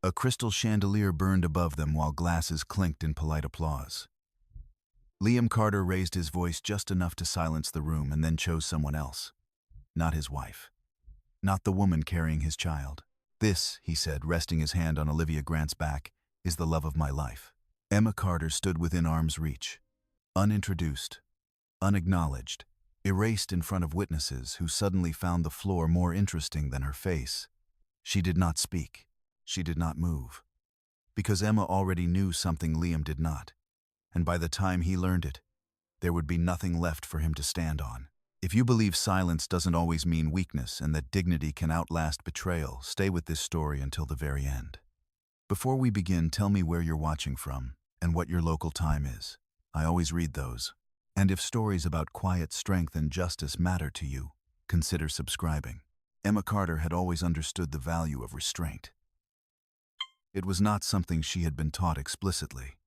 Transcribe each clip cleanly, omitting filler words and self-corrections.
A crystal chandelier burned above them while glasses clinked in polite applause. Liam Carter raised his voice just enough to silence the room and then chose someone else. Not his wife. Not the woman carrying his child. "This," he said, resting his hand on Olivia Grant's back, "is the love of my life." Emma Carter stood within arm's reach. Unintroduced, unacknowledged, erased in front of witnesses who suddenly found the floor more interesting than her face. She did not speak. She did not move. Because Emma already knew something Liam did not. And by the time he learned it, there would be nothing left for him to stand on. If you believe silence doesn't always mean weakness and that dignity can outlast betrayal, stay with this story until the very end. Before we begin, tell me where you're watching from and what your local time is. I always read those. And if stories about quiet strength and justice matter to you, consider subscribing. Emma Carter had always understood the value of restraint. It was not something she had been taught explicitly.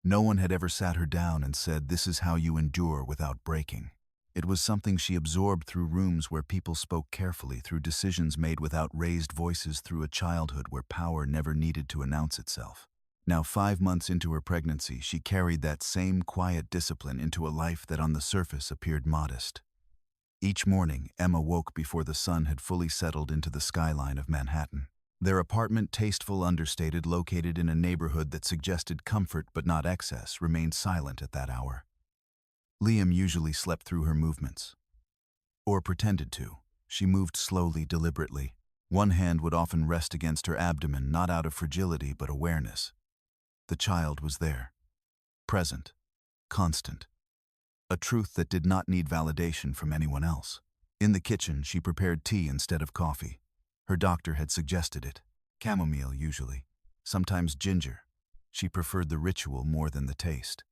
No one had ever sat her down and said, "This is how you endure without breaking." It was something she absorbed through rooms where people spoke carefully, through decisions made without raised voices, through a childhood where power never needed to announce itself. Now, 5 months into her pregnancy, she carried that same quiet discipline into a life that on the surface appeared modest. Each morning, Emma woke before the sun had fully settled into the skyline of Manhattan. Their apartment, tasteful, understated, located in a neighborhood that suggested comfort but not excess, remained silent at that hour. Liam usually slept through her movements. Or pretended to. She moved slowly, deliberately. One hand would often rest against her abdomen, not out of fragility but awareness. The child was there. Present. Constant. A truth that did not need validation from anyone else. In the kitchen, she prepared tea instead of coffee. Her doctor had suggested it. Chamomile, usually. Sometimes ginger. She preferred the ritual more than the taste.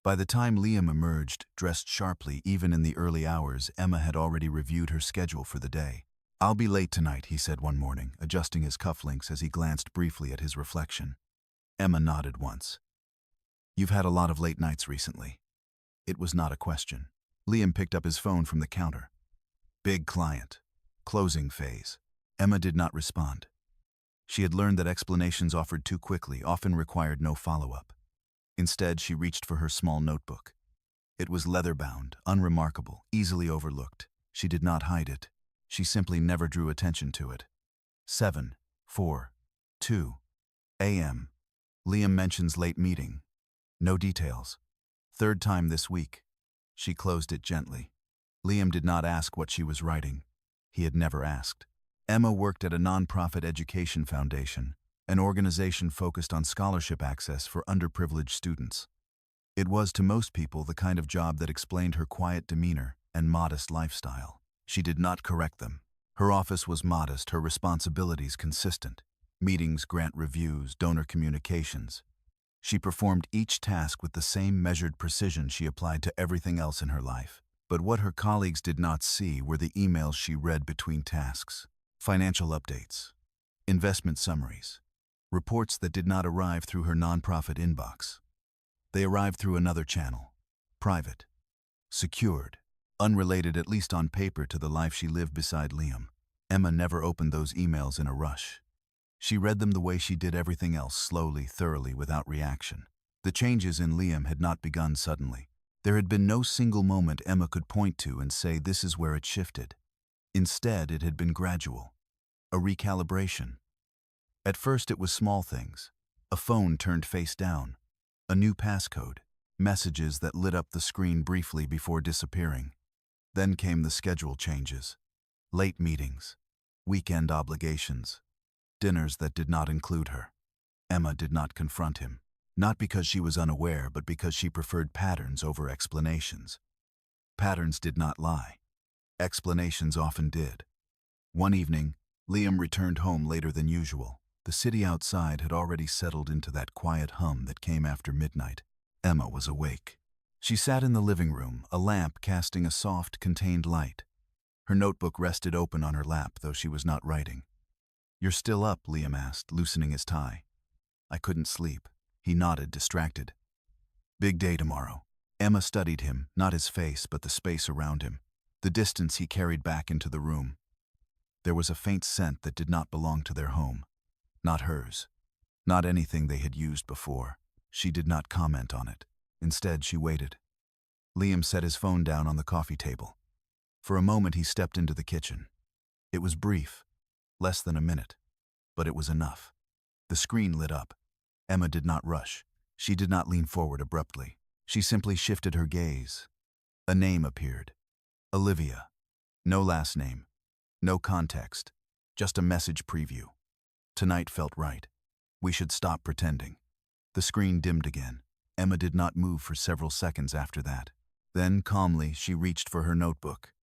By the time Liam emerged, dressed sharply, even in the early hours, Emma had already reviewed her schedule for the day. "I'll be late tonight," he said one morning, adjusting his cufflinks as he glanced briefly at his reflection. Emma nodded once. "You've had a lot of late nights recently." It was not a question. Liam picked up his phone from the counter. "Big client. Closing phase." Emma did not respond. She had learned that explanations offered too quickly often required no follow-up. Instead, she reached for her small notebook. It was leather-bound, unremarkable, easily overlooked. She did not hide it. She simply never drew attention to it. 7:42 a.m. Liam mentions late meeting. No details. Third time this week. She closed it gently. Liam did not ask what she was writing. He had never asked. Emma worked at a nonprofit education foundation, an organization focused on scholarship access for underprivileged students. It was, to most people, the kind of job that explained her quiet demeanor and modest lifestyle. She did not correct them. Her office was modest, her responsibilities consistent. Meetings, grant reviews, donor communications. She performed each task with the same measured precision she applied to everything else in her life. But what her colleagues did not see were the emails she read between tasks. Financial updates. Investment summaries. Reports that did not arrive through her nonprofit inbox. They arrived through another channel. Private. Secured. Unrelated, at least on paper, to the life she lived beside Liam. Emma never opened those emails in a rush. She read them the way she did everything else, slowly, thoroughly, without reaction. The changes in Liam had not begun suddenly. There had been no single moment Emma could point to and say, "This is where it shifted." Instead, it had been gradual. A recalibration. At first, it was small things. A phone turned face down. A new passcode. Messages that lit up the screen briefly before disappearing. Then came the schedule changes. Late meetings. Weekend obligations. Dinners that did not include her. Emma did not confront him. Not because she was unaware, but because she preferred patterns over explanations. Patterns did not lie. Explanations often did. One evening, Liam returned home later than usual. The city outside had already settled into that quiet hum that came after midnight. Emma was awake. She sat in the living room, a lamp casting a soft, contained light. Her notebook rested open on her lap, though she was not writing. "You're still up?" Liam asked, loosening his tie. "I couldn't sleep." He nodded, distracted. "Big day tomorrow." Emma studied him, not his face, but the space around him, the distance he carried back into the room. There was a faint scent that did not belong to their home. Not hers. Not anything they had used before. She did not comment on it. Instead, she waited. Liam set his phone down on the coffee table. For a moment, he stepped into the kitchen. It was brief, less than a minute, but it was enough. The screen lit up. Emma did not rush. She did not lean forward abruptly. She simply shifted her gaze. A name appeared. Olivia. No last name. No context. Just a message preview. Tonight felt right. We should stop pretending. The screen dimmed again. Emma did not move for several seconds after that. Then, calmly, she reached for her notebook.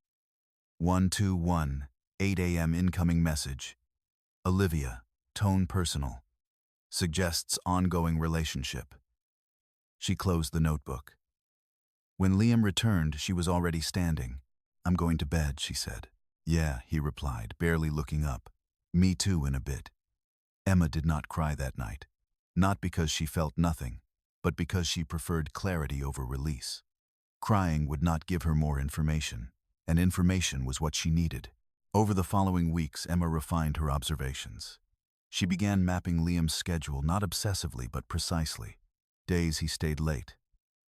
121, 8 a.m. incoming message. Olivia, tone personal. Suggests ongoing relationship. She closed the notebook. When Liam returned, she was already standing. I'm going to bed, she said. Yeah, he replied, barely looking up. Me too in a bit. Emma did not cry that night. Not because she felt nothing, but because she preferred clarity over release. Crying would not give her more information, and information was what she needed. Over the following weeks, Emma refined her observations. She began mapping Liam's schedule not obsessively but precisely. Days he stayed late.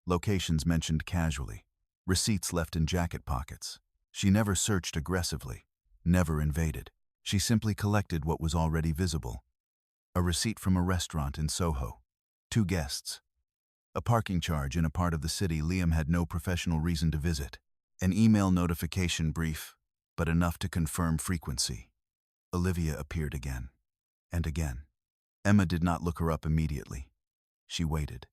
Locations mentioned casually. Receipts left in jacket pockets. She never searched aggressively, never invaded. She simply collected what was already visible. A receipt from a restaurant in Soho. 2 guests. A parking charge in a part of the city Liam had no professional reason to visit. An email notification brief, but enough to confirm frequency. Olivia appeared again. And again. Emma did not look her up immediately. She waited.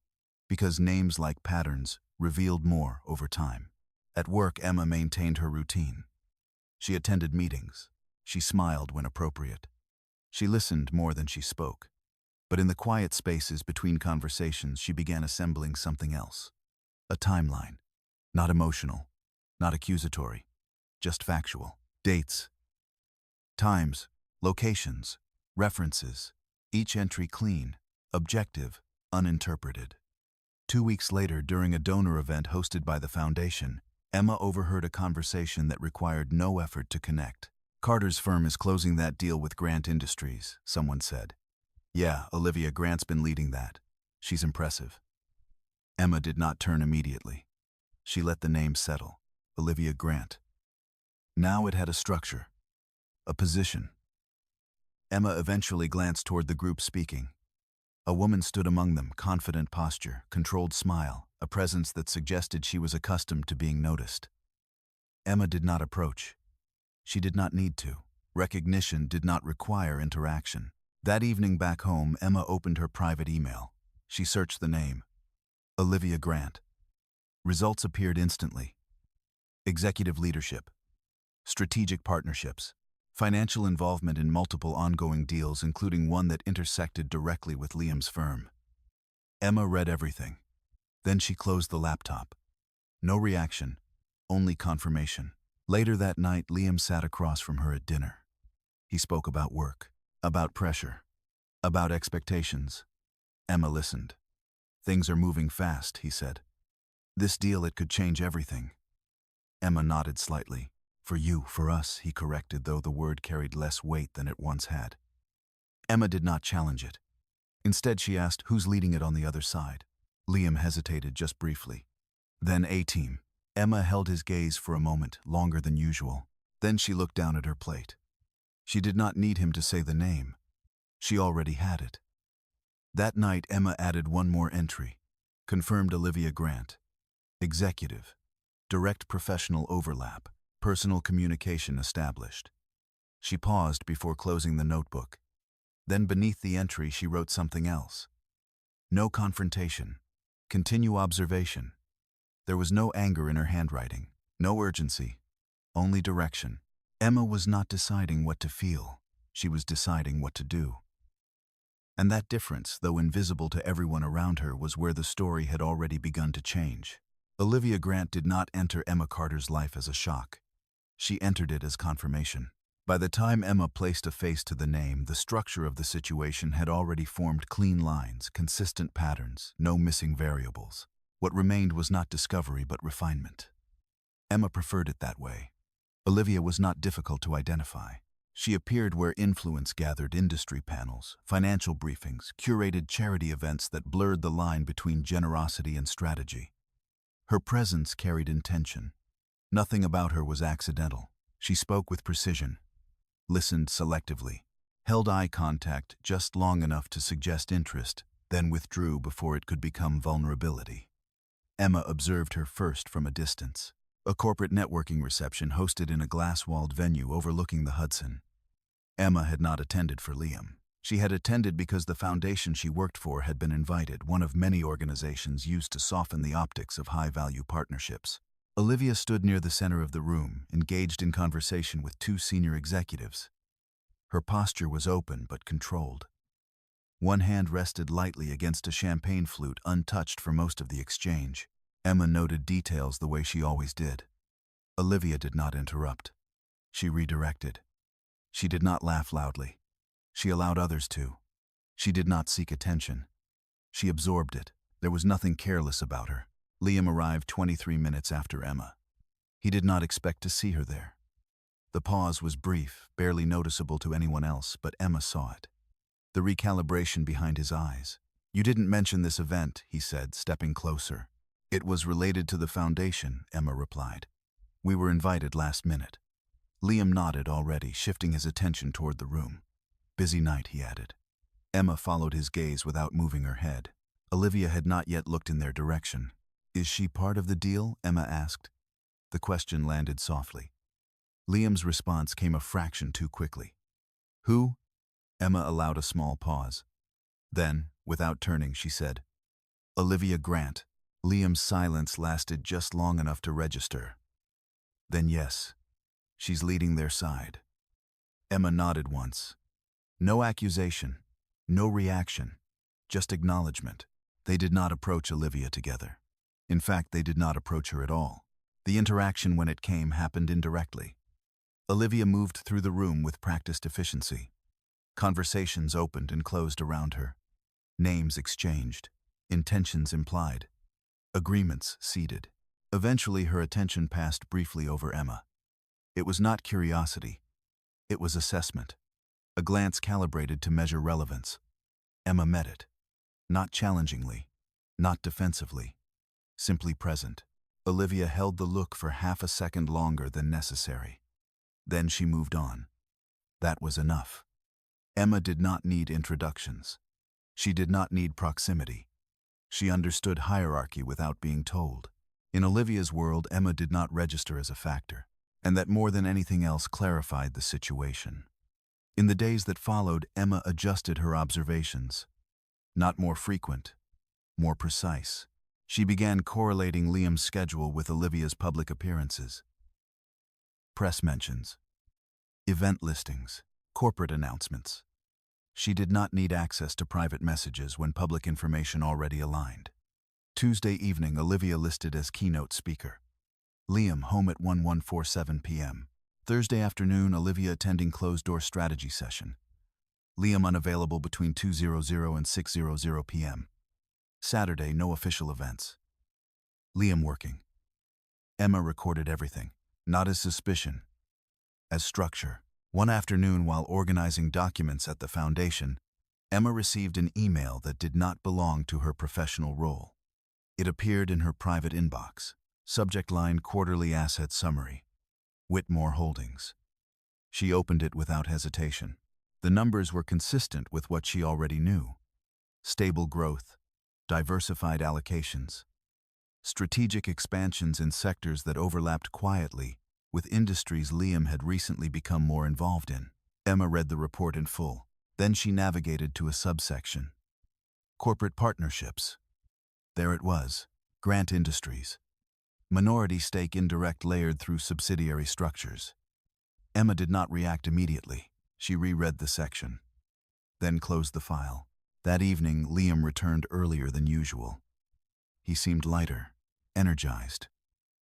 Because names like patterns revealed more over time. At work, Emma maintained her routine. She attended meetings. She smiled when appropriate. She listened more than she spoke. But in the quiet spaces between conversations, she began assembling something else. A timeline. Not emotional, not accusatory, just factual. Dates, times, locations, references, each entry clean, objective, uninterpreted. 2 weeks later, during a donor event hosted by the foundation, Emma overheard a conversation that required no effort to connect. Carter's firm is closing that deal with Grant Industries, someone said. Yeah, Olivia Grant's been leading that. She's impressive. Emma did not turn immediately. She let the name settle. Olivia Grant. Now it had a structure, a position. Emma eventually glanced toward the group speaking. A woman stood among them, confident posture, controlled smile, a presence that suggested she was accustomed to being noticed. Emma did not approach. She did not need to. Recognition did not require interaction. That evening back home, Emma opened her private email. She searched the name. Olivia Grant. Results appeared instantly. Executive leadership. Strategic partnerships. Financial involvement in multiple ongoing deals, including one that intersected directly with Liam's firm. Emma read everything. Then she closed the laptop. No reaction, only confirmation. Later that night, Liam sat across from her at dinner. He spoke about work, about pressure, about expectations. Emma listened. Things are moving fast, he said. This deal, it could change everything. Emma nodded slightly. For you, for us, he corrected, though the word carried less weight than it once had. Emma did not challenge it. Instead, she asked, who's leading it on the other side? Liam hesitated just briefly. Then A-team. Emma held his gaze for a moment, longer than usual. Then she looked down at her plate. She did not need him to say the name. She already had it. That night, Emma added one more entry. Confirmed Olivia Grant. Executive. Direct professional overlap. Personal communication established. She paused before closing the notebook. Then beneath the entry, she wrote something else. No confrontation. Continue observation. There was no anger in her handwriting, no urgency, only direction. Emma was not deciding what to feel. She was deciding what to do. And that difference, though invisible to everyone around her, was where the story had already begun to change. Olivia Grant did not enter Emma Carter's life as a shock. She entered it as confirmation. By the time Emma placed a face to the name, the structure of the situation had already formed clean lines, consistent patterns, no missing variables. What remained was not discovery but refinement. Emma preferred it that way. Olivia was not difficult to identify. She appeared where influence gathered: industry panels, financial briefings, curated charity events that blurred the line between generosity and strategy. Her presence carried intention. Nothing about her was accidental. She spoke with precision, listened selectively, held eye contact just long enough to suggest interest, then withdrew before it could become vulnerability. Emma observed her first from a distance. A corporate networking reception hosted in a glass-walled venue overlooking the Hudson. Emma had not attended for Liam. She had attended because the foundation she worked for had been invited, one of many organizations used to soften the optics of high-value partnerships. Olivia stood near the center of the room, engaged in conversation with two senior executives. Her posture was open but controlled. One hand rested lightly against a champagne flute, untouched for most of the exchange. Emma noted details the way she always did. Olivia did not interrupt. She redirected. She did not laugh loudly. She allowed others to. She did not seek attention. She absorbed it. There was nothing careless about her. Liam arrived 23 minutes after Emma. He did not expect to see her there. The pause was brief, barely noticeable to anyone else, but Emma saw it. The recalibration behind his eyes. "You didn't mention this event," he said, stepping closer. "It was related to the foundation," Emma replied. "We were invited last minute." Liam nodded already, shifting his attention toward the room. "Busy night," he added. Emma followed his gaze without moving her head. Olivia had not yet looked in their direction. "Is she part of the deal?" Emma asked. The question landed softly. Liam's response came a fraction too quickly. "Who?" Emma allowed a small pause. Then, without turning, she said, "Olivia Grant." Liam's silence lasted just long enough to register. "Then yes, she's leading their side." Emma nodded once. No accusation, no reaction, just acknowledgement. They did not approach Olivia together. In fact, they did not approach her at all. The interaction, when it came, happened indirectly. Olivia moved through the room with practiced efficiency. Conversations opened and closed around her. Names exchanged. Intentions implied. Agreements seeded. Eventually, her attention passed briefly over Emma. It was not curiosity. It was assessment. A glance calibrated to measure relevance. Emma met it. Not challengingly. Not defensively. Simply present. Olivia held the look for half a second longer than necessary. Then she moved on. That was enough. Emma did not need introductions. She did not need proximity. She understood hierarchy without being told. In Olivia's world, Emma did not register as a factor, and that more than anything else clarified the situation. In the days that followed, Emma adjusted her observations. Not more frequent, more precise. She began correlating Liam's schedule with Olivia's public appearances. Press mentions, event listings, corporate announcements. She did not need access to private messages when public information already aligned. Tuesday evening, Olivia listed as keynote speaker. Liam home at 1147 p.m. Thursday afternoon, Olivia attending closed-door strategy session. Liam unavailable between 2:00 and 6:00 p.m. Saturday, no official events. Liam working. Emma recorded everything, not as suspicion, as structure. One afternoon, while organizing documents at the foundation, Emma received an email that did not belong to her professional role. It appeared in her private inbox. Subject line: Quarterly Asset Summary. Whitmore Holdings. She opened it without hesitation. The numbers were consistent with what she already knew. Stable growth, diversified allocations, strategic expansions in sectors that overlapped quietly with industries Liam had recently become more involved in. Emma read the report in full. Then she navigated to a subsection. Corporate partnerships. There it was. Grant Industries. Minority stake indirect layered through subsidiary structures. Emma did not react immediately. She reread the section, then closed the file. That evening, Liam returned earlier than usual. He seemed lighter, energized.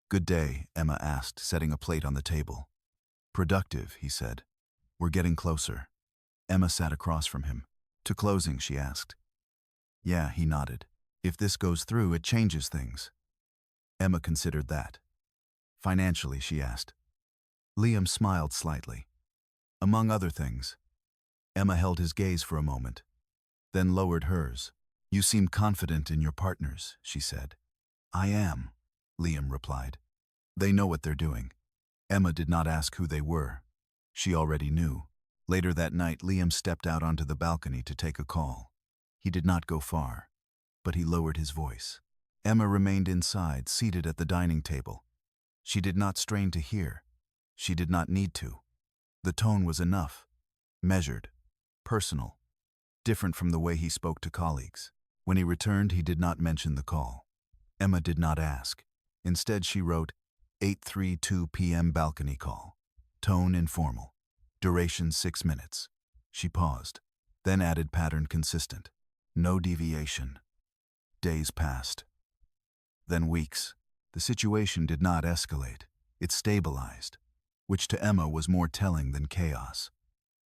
"Good day," Emma asked, setting a plate on the table. "Productive," he said. "We're getting closer." Emma sat across from him. "To closing?" she asked. "Yeah," he nodded. "If this goes through, it changes things." Emma considered that. "Financially?" she asked. Liam smiled slightly. Among other things. Emma held his gaze for a moment, then lowered hers. "You seem confident in your partners," she said. "I am," Liam replied. "They know what they're doing." Emma did not ask who they were. She already knew. Later that night, Liam stepped out onto the balcony to take a call. He did not go far, but he lowered his voice. Emma remained inside, seated at the dining table. She did not strain to hear. She did not need to. The tone was enough. Measured. Personal. Different from the way he spoke to colleagues. When he returned, he did not mention the call. Emma did not ask. Instead, she wrote, 8:32 p.m. balcony call. Tone informal. Duration 6 minutes. She paused, then added pattern consistent. No deviation. Days passed. Then weeks. The situation did not escalate. It stabilized, which to Emma was more telling than chaos.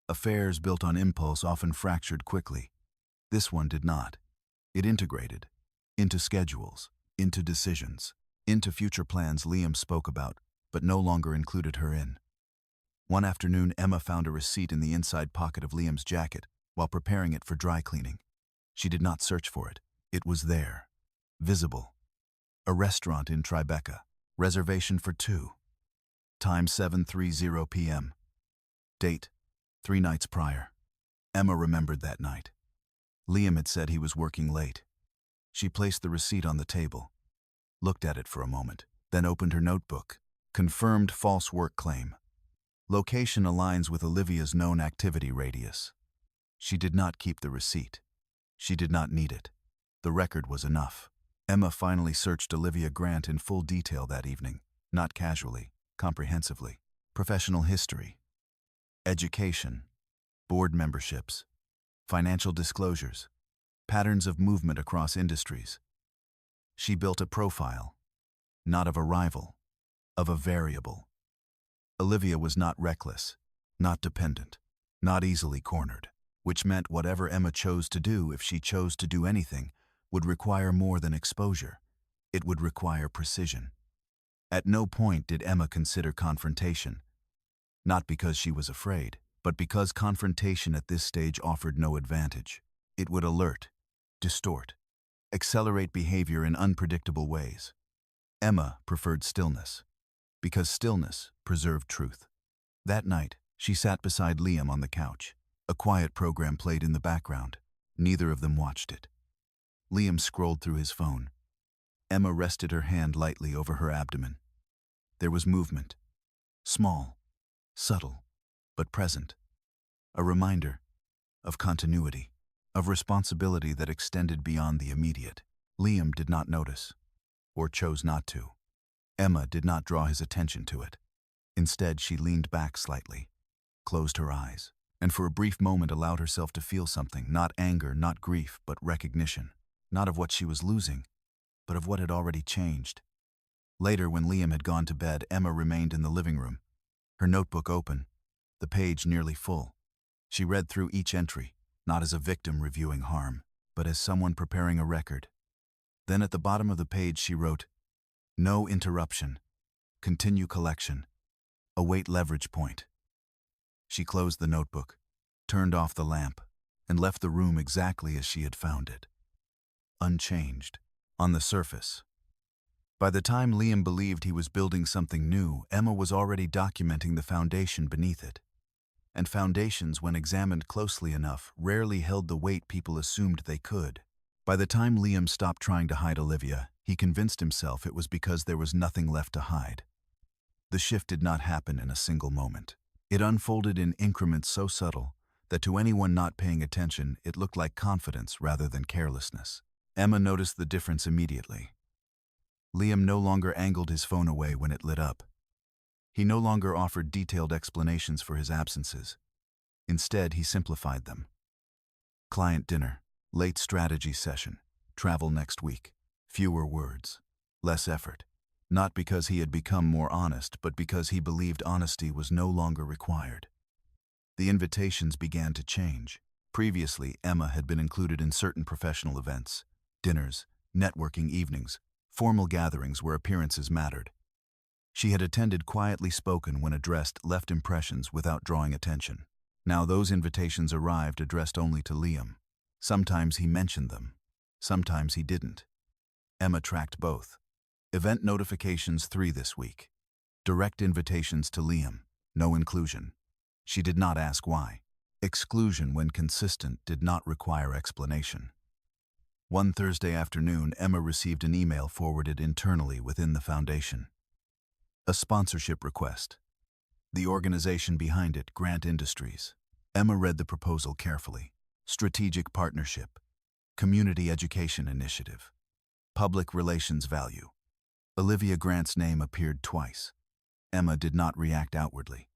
Affairs built on impulse often fractured quickly. This one did not. It integrated. Into schedules, into decisions, into future plans Liam spoke about, but no longer included her in. One afternoon, Emma found a receipt in the inside pocket of Liam's jacket while preparing it for dry cleaning. She did not search for it. It was there. Visible. A restaurant in Tribeca. Reservation for 2. Time 7:30 p.m. Date 3 nights prior. Emma remembered that night. Liam had said he was working late. She placed the receipt on the table, looked at it for a moment, then opened her notebook. Confirmed false work claim. Location aligns with Olivia's known activity radius. She did not keep the receipt. She did not need it. The record was enough. Emma finally searched Olivia Grant in full detail that evening, not casually, comprehensively. Professional history. Education. Board memberships. Financial disclosures. Patterns of movement across industries. She built a profile, not of a rival, of a variable. Olivia was not reckless, not dependent, not easily cornered, which meant whatever Emma chose to do, if she chose to do anything, would require more than exposure. It would require precision. At no point did Emma consider confrontation, not because she was afraid, but because confrontation at this stage offered no advantage. It would alert, distort, accelerate behavior in unpredictable ways. Emma preferred stillness, because stillness preserved truth. That night, she sat beside Liam on the couch. A quiet program played in the background. Neither of them watched it. Liam scrolled through his phone. Emma rested her hand lightly over her abdomen. There was movement. Small, subtle, but present. A reminder of continuity, of responsibility that extended beyond the immediate. Liam did not notice, or chose not to. Emma did not draw his attention to it. Instead, she leaned back slightly, closed her eyes, and for a brief moment allowed herself to feel something, not anger, not grief, but recognition. Not of what she was losing, but of what had already changed. Later, when Liam had gone to bed, Emma remained in the living room, her notebook open, the page nearly full. She read through each entry, not as a victim reviewing harm, but as someone preparing a record. Then at the bottom of the page she wrote, "No interruption. Continue collection. Await leverage point." She closed the notebook, turned off the lamp, and left the room exactly as she had found it. Unchanged. On the surface. By the time Liam believed he was building something new, Emma was already documenting the foundation beneath it. And foundations, when examined closely enough, rarely held the weight people assumed they could. By the time Liam stopped trying to hide Olivia, he convinced himself it was because there was nothing left to hide. The shift did not happen in a single moment. It unfolded in increments so subtle that to anyone not paying attention, it looked like confidence rather than carelessness. Emma noticed the difference immediately. Liam no longer angled his phone away when it lit up. He no longer offered detailed explanations for his absences. Instead, he simplified them. Client dinner, late strategy session, travel next week, fewer words, less effort. Not because he had become more honest, but because he believed honesty was no longer required. The invitations began to change. Previously, Emma had been included in certain professional events, dinners, networking evenings, formal gatherings where appearances mattered. She had attended quietly spoken when addressed left impressions without drawing attention. Now those invitations arrived addressed only to Liam. Sometimes he mentioned them. Sometimes he didn't. Emma tracked both. Event notifications 3 this week. Direct invitations to Liam. No inclusion. She did not ask why. Exclusion, when consistent, did not require explanation. One Thursday afternoon, Emma received an email forwarded internally within the foundation. A sponsorship request. The organization behind it, Grant Industries. Emma read the proposal carefully. Strategic partnership. Community education initiative. Public relations value. Olivia Grant's name appeared twice. Emma did not react outwardly.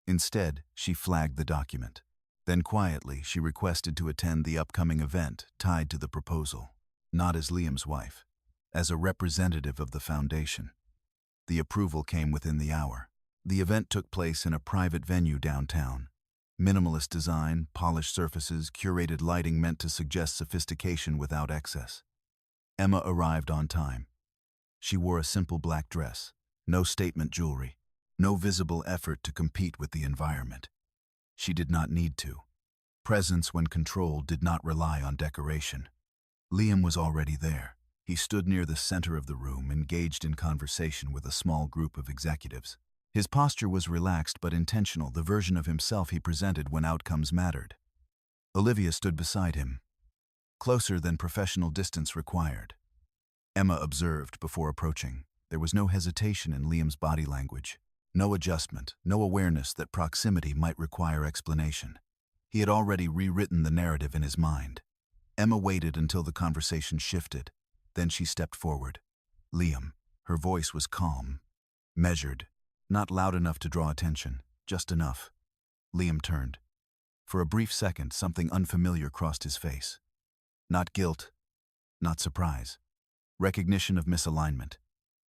Instead, she flagged the document. Then quietly, she requested to attend the upcoming event tied to the proposal, not as Liam's wife, as a representative of the foundation. The approval came within the hour. The event took place in a private venue downtown. Minimalist design, polished surfaces, curated lighting meant to suggest sophistication without excess. Emma arrived on time. She wore a simple black dress, no statement jewelry, no visible effort to compete with the environment. She did not need to. Presence, when controlled, did not rely on decoration. Liam was already there. He stood near the center of the room, engaged in conversation with a small group of executives. His posture was relaxed but intentional, the version of himself he presented when outcomes mattered. Olivia stood beside him, closer than professional distance required. Emma observed before approaching. There was no hesitation in Liam's body language. No adjustment, no awareness that proximity might require explanation. He had already rewritten the narrative in his mind. Emma waited until the conversation shifted. Then she stepped forward. Liam. Her voice was calm, measured, not loud enough to draw attention, just enough. Liam turned. For a brief second, something unfamiliar crossed his face. Not guilt, not surprise. Recognition of misalignment.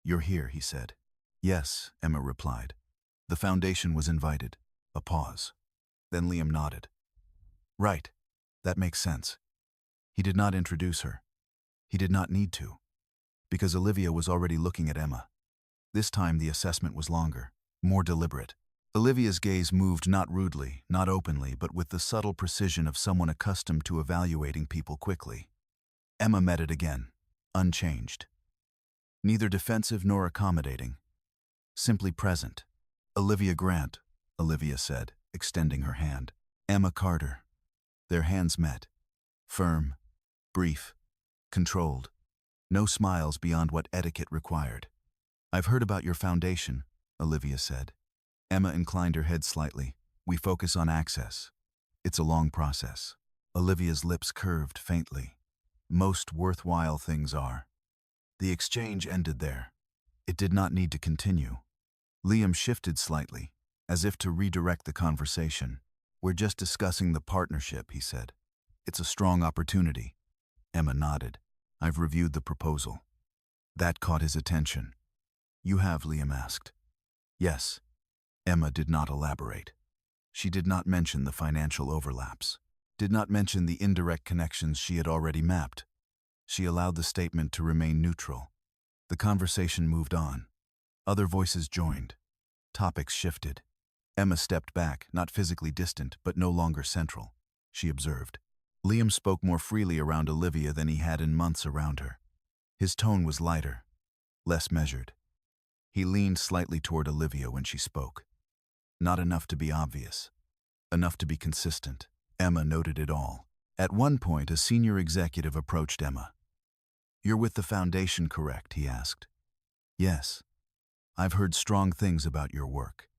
"You're here," he said. "Yes," Emma replied. "The foundation was invited." A pause. Then Liam nodded. "Right. That makes sense." He did not introduce her. He did not need to, because Olivia was already looking at Emma. This time the assessment was longer, more deliberate. Olivia's gaze moved not rudely, not openly, but with the subtle precision of someone accustomed to evaluating people quickly. Emma met it again, unchanged. Neither defensive nor accommodating. Simply present. "Olivia Grant," Olivia said, extending her hand. "Emma Carter." Their hands met. Firm, brief, controlled. No smiles beyond what etiquette required. "I've heard about your foundation," Olivia said. Emma inclined her head slightly. "We focus on access. It's a long process." Olivia's lips curved faintly. "Most worthwhile things are." The exchange ended there. It did not need to continue. Liam shifted slightly, as if to redirect the conversation. "We're just discussing the partnership," he said. "It's a strong opportunity." Emma nodded. "I've reviewed the proposal." That caught his attention. "You have?" Liam asked. "Yes." Emma did not elaborate. She did not mention the financial overlaps, did not mention the indirect connections she had already mapped. She allowed the statement to remain neutral. The conversation moved on. Other voices joined. Topics shifted. Emma stepped back, not physically distant, but no longer central. She observed. Liam spoke more freely around Olivia than he had in months around her. His tone was lighter, less measured. He leaned slightly toward Olivia when she spoke. Not enough to be obvious. Enough to be consistent. Emma noted it all. At one point, a senior executive approached Emma. "You're with the foundation, correct?" he asked. "Yes. I've heard strong things about your work."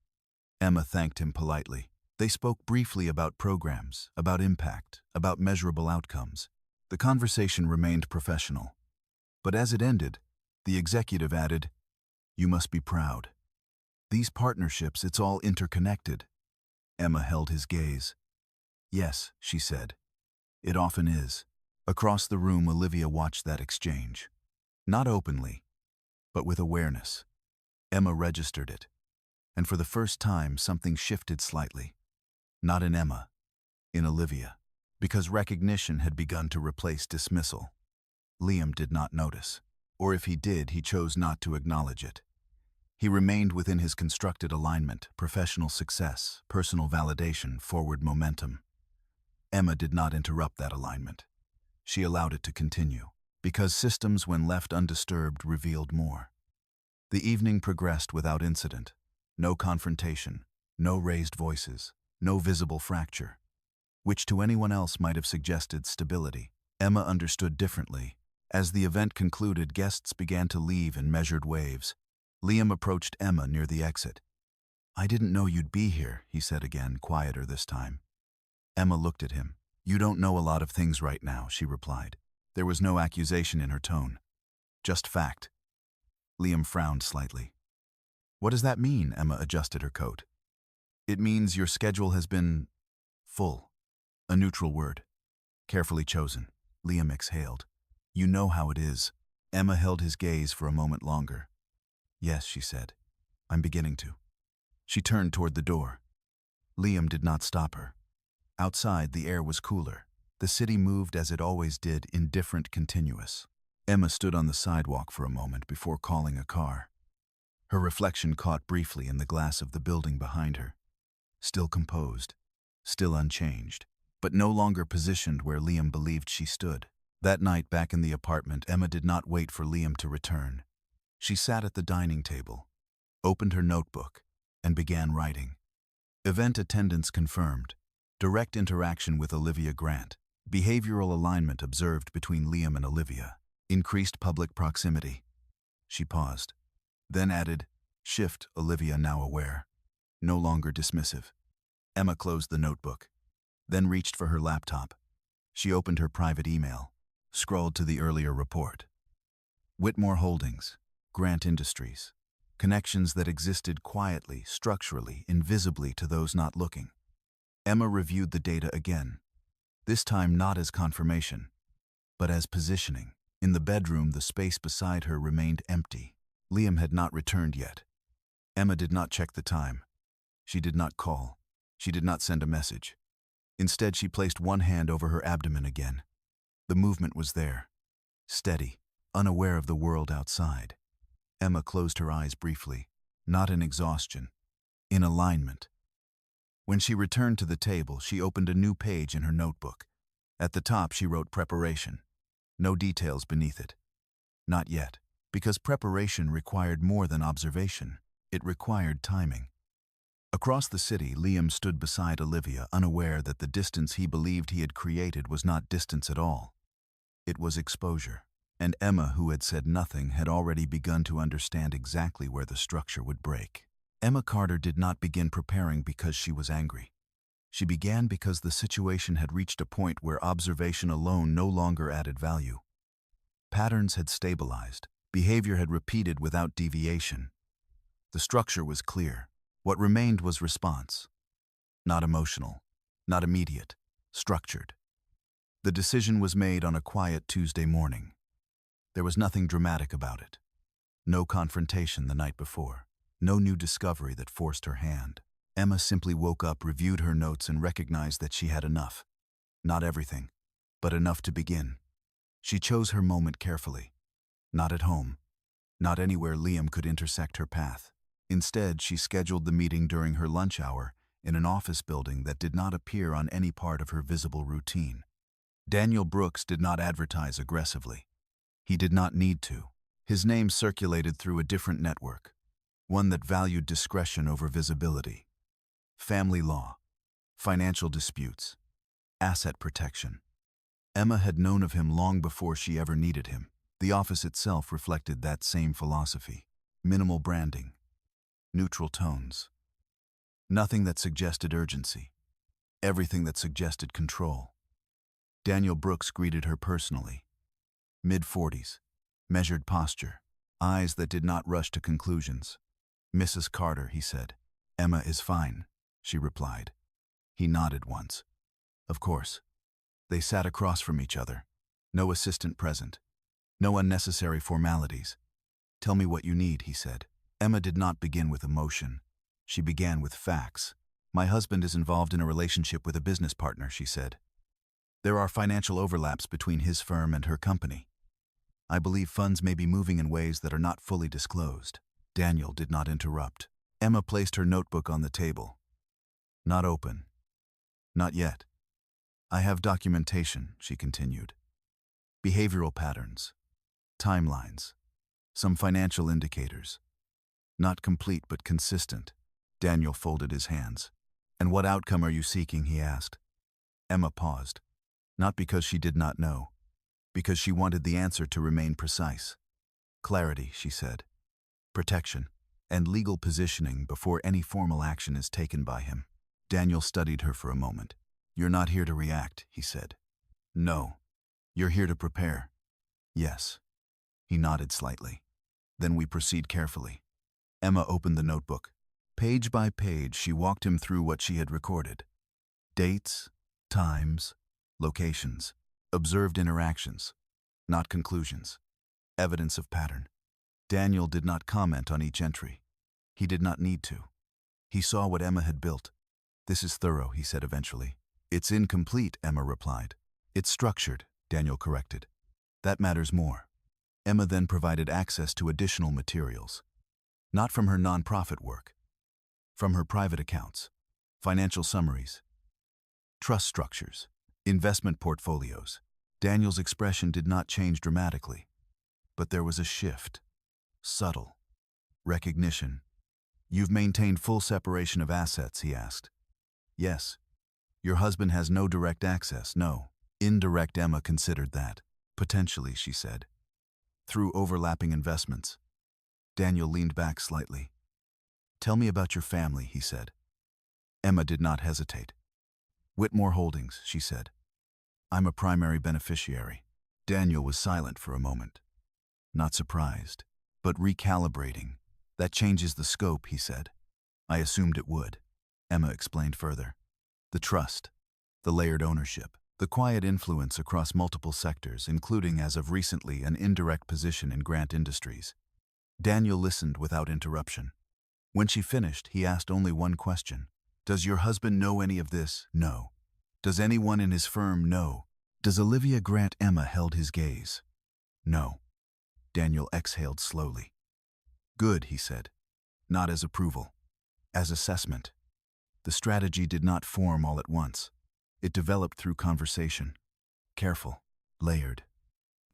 Emma thanked him politely. They spoke briefly about programs, about impact, about measurable outcomes. The conversation remained professional. But as it ended, the executive added, "You must be proud. These partnerships, it's all interconnected." Emma held his gaze. "Yes," she said. "It often is." Across the room, Olivia watched that exchange. Not openly, but with awareness. Emma registered it. And for the first time, something shifted slightly. Not in Emma, in Olivia. Because recognition had begun to replace dismissal. Liam did not notice. Or if he did, he chose not to acknowledge it. He remained within his constructed alignment, professional success, personal validation, forward momentum. Emma did not interrupt that alignment. She allowed it to continue, because systems, when left undisturbed, revealed more. The evening progressed without incident. No confrontation, no raised voices, no visible fracture, which to anyone else might have suggested stability. Emma understood differently. As the event concluded, guests began to leave in measured waves. Liam approached Emma near the exit. "I didn't know you'd be here," he said again, quieter this time. Emma looked at him. "You don't know a lot of things right now," she replied. There was no accusation in her tone. Just fact. Liam frowned slightly. "What does that mean?" Emma adjusted her coat. "It means your schedule has been full." A neutral word. Carefully chosen. Liam exhaled. "You know how it is." Emma held his gaze for a moment longer. "Yes," she said. "I'm beginning to." She turned toward the door. Liam did not stop her. Outside, the air was cooler. The city moved as it always did, indifferent, continuous. Emma stood on the sidewalk for a moment before calling a car. Her reflection caught briefly in the glass of the building behind her. Still composed, still unchanged, but no longer positioned where Liam believed she stood. That night, back in the apartment, Emma did not wait for Liam to return. She sat at the dining table, opened her notebook, and began writing. Event attendance confirmed. Direct interaction with Olivia Grant. Behavioral alignment observed between Liam and Olivia. Increased public proximity. She paused, then added, shift, Olivia now aware. No longer dismissive. Emma closed the notebook, then reached for her laptop. She opened her private email, scrolled to the earlier report. Whitmore Holdings, Grant Industries. Connections that existed quietly, structurally, invisibly to those not looking. Emma reviewed the data again, this time not as confirmation, but as positioning. In the bedroom, the space beside her remained empty. Liam had not returned yet. Emma did not check the time. She did not call. She did not send a message. Instead, she placed one hand over her abdomen again. The movement was there, steady, unaware of the world outside. Emma closed her eyes briefly, not in exhaustion, in alignment. When she returned to the table, she opened a new page in her notebook. At the top, she wrote preparation. No details beneath it. Not yet, because preparation required more than observation. It required timing. Across the city, Liam stood beside Olivia, unaware that the distance he believed he had created was not distance at all. It was exposure. And Emma, who had said nothing, had already begun to understand exactly where the structure would break. Emma Carter did not begin preparing because she was angry. She began because the situation had reached a point where observation alone no longer added value. Patterns had stabilized. Behavior had repeated without deviation. The structure was clear. What remained was response. Not emotional, not immediate, structured. The decision was made on a quiet Tuesday morning. There was nothing dramatic about it. No confrontation the night before. No new discovery that forced her hand. Emma simply woke up, reviewed her notes, and recognized that she had enough. Not everything, but enough to begin. She chose her moment carefully. Not at home. Not anywhere Liam could intersect her path. Instead, she scheduled the meeting during her lunch hour in an office building that did not appear on any part of her visible routine. Daniel Brooks did not advertise aggressively. He did not need to. His name circulated through a different network, one that valued discretion over visibility. Family law, financial disputes, asset protection. Emma had known of him long before she ever needed him. The office itself reflected that same philosophy. Minimal branding, neutral tones. Nothing that suggested urgency. Everything that suggested control. Daniel Brooks greeted her personally. Mid-40s, measured posture, eyes that did not rush to conclusions. "Mrs. Carter," he said. "Emma is fine," she replied. He nodded once. Of course. They sat across from each other. No assistant present. No unnecessary formalities. "Tell me what you need," he said. Emma did not begin with emotion. She began with facts. "My husband is involved in a relationship with a business partner," she said. "There are financial overlaps between his firm and her company. I believe funds may be moving in ways that are not fully disclosed. Daniel did not interrupt. Emma placed her notebook on the table. Not open. Not yet. I have documentation, she continued. Behavioral patterns. Timelines. Some financial indicators. Not complete but consistent. Daniel folded his hands. And what outcome are you seeking, he asked. Emma paused. Not because she did not know. Because she wanted the answer to remain precise. Clarity, she said. Protection. And legal positioning before any formal action is taken by him. Daniel studied her for a moment. You're not here to react, he said. No. You're here to prepare. Yes. He nodded slightly. Then we proceed carefully. Emma opened the notebook. Page by page, she walked him through what she had recorded. Dates, times, locations, observed interactions, not conclusions, evidence of pattern. Daniel did not comment on each entry. He did not need to. He saw what Emma had built. This is thorough, he said eventually. It's incomplete, Emma replied. It's structured, Daniel corrected. That matters more. Emma then provided access to additional materials. Not from her nonprofit work. From her private accounts, financial summaries, trust structures, investment portfolios. Daniel's expression did not change dramatically, but there was a shift. Subtle. Recognition. You've maintained full separation of assets, he asked. Yes. Your husband has no direct access, no. Indirect, Emma considered that. Potentially, she said. Through overlapping investments. Daniel leaned back slightly. Tell me about your family, he said. Emma did not hesitate. Whitmore Holdings, she said. I'm a primary beneficiary. Daniel was silent for a moment. Not surprised, but recalibrating. That changes the scope, he said. I assumed it would. Emma explained further. The trust, the layered ownership, the quiet influence across multiple sectors, including as of recently an indirect position in Grant Industries. Daniel listened without interruption. When she finished, he asked only one question. Does your husband know any of this? No. Does anyone in his firm know? Does Olivia Grant? Emma held his gaze. No. Daniel exhaled slowly. Good, he said. Not as approval. As assessment. The strategy did not form all at once. It developed through conversation. Careful. Layered.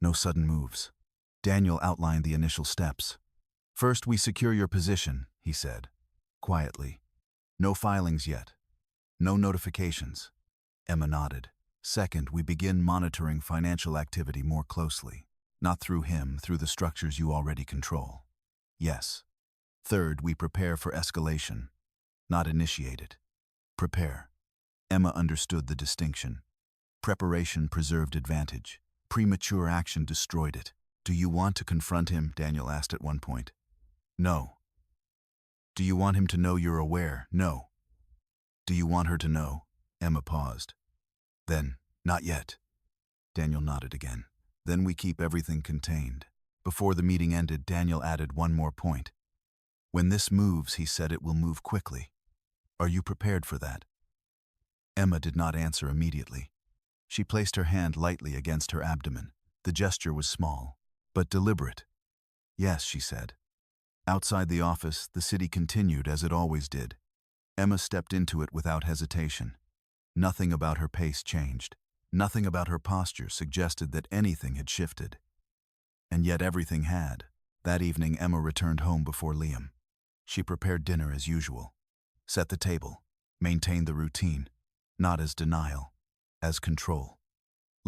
No sudden moves. Daniel outlined the initial steps. First, we secure your position, he said. Quietly. No filings yet. No notifications. Emma nodded. Second, we begin monitoring financial activity more closely. Not through him, through the structures you already control. Yes. Third, we prepare for escalation. Not initiate it. Prepare. Emma understood the distinction. Preparation preserved advantage. Premature action destroyed it. Do you want to confront him? Daniel asked at one point. No. Do you want him to know you're aware? No. Do you want her to know? Emma paused. Then, not yet. Daniel nodded again. Then we keep everything contained. Before the meeting ended, Daniel added one more point. When this moves, he said, it will move quickly. Are you prepared for that? Emma did not answer immediately. She placed her hand lightly against her abdomen. The gesture was small, but deliberate. Yes, she said. Outside the office, the city continued as it always did. Emma stepped into it without hesitation. Nothing about her pace changed. Nothing about her posture suggested that anything had shifted. And yet everything had. That evening, Emma returned home before Liam. She prepared dinner as usual. Set the table. Maintained the routine. Not as denial, as control.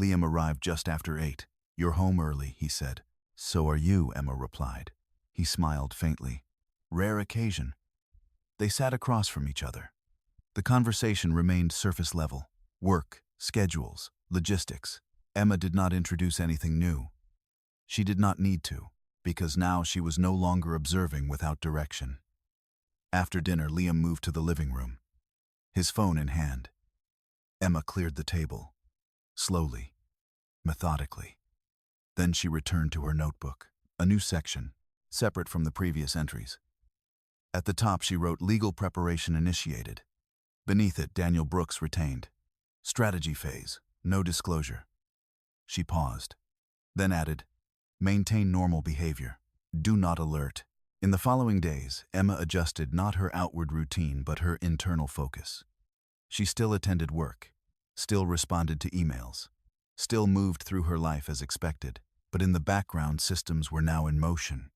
Liam arrived just after 8. You're home early, he said. So are you, Emma replied. He smiled faintly. Rare occasion. They sat across from each other. The conversation remained surface level. Work, schedules, logistics. Emma did not introduce anything new. She did not need to, because now she was no longer observing without direction. After dinner, Liam moved to the living room, his phone in hand. Emma cleared the table, slowly, methodically. Then she returned to her notebook, a new section, separate from the previous entries. At the top, she wrote legal preparation initiated. Beneath it, Daniel Brooks retained. Strategy phase, no disclosure. She paused, then added, maintain normal behavior. Do not alert. In the following days, Emma adjusted not her outward routine but her internal focus. She still attended work, still responded to emails, still moved through her life as expected, but in the background systems were now in motion.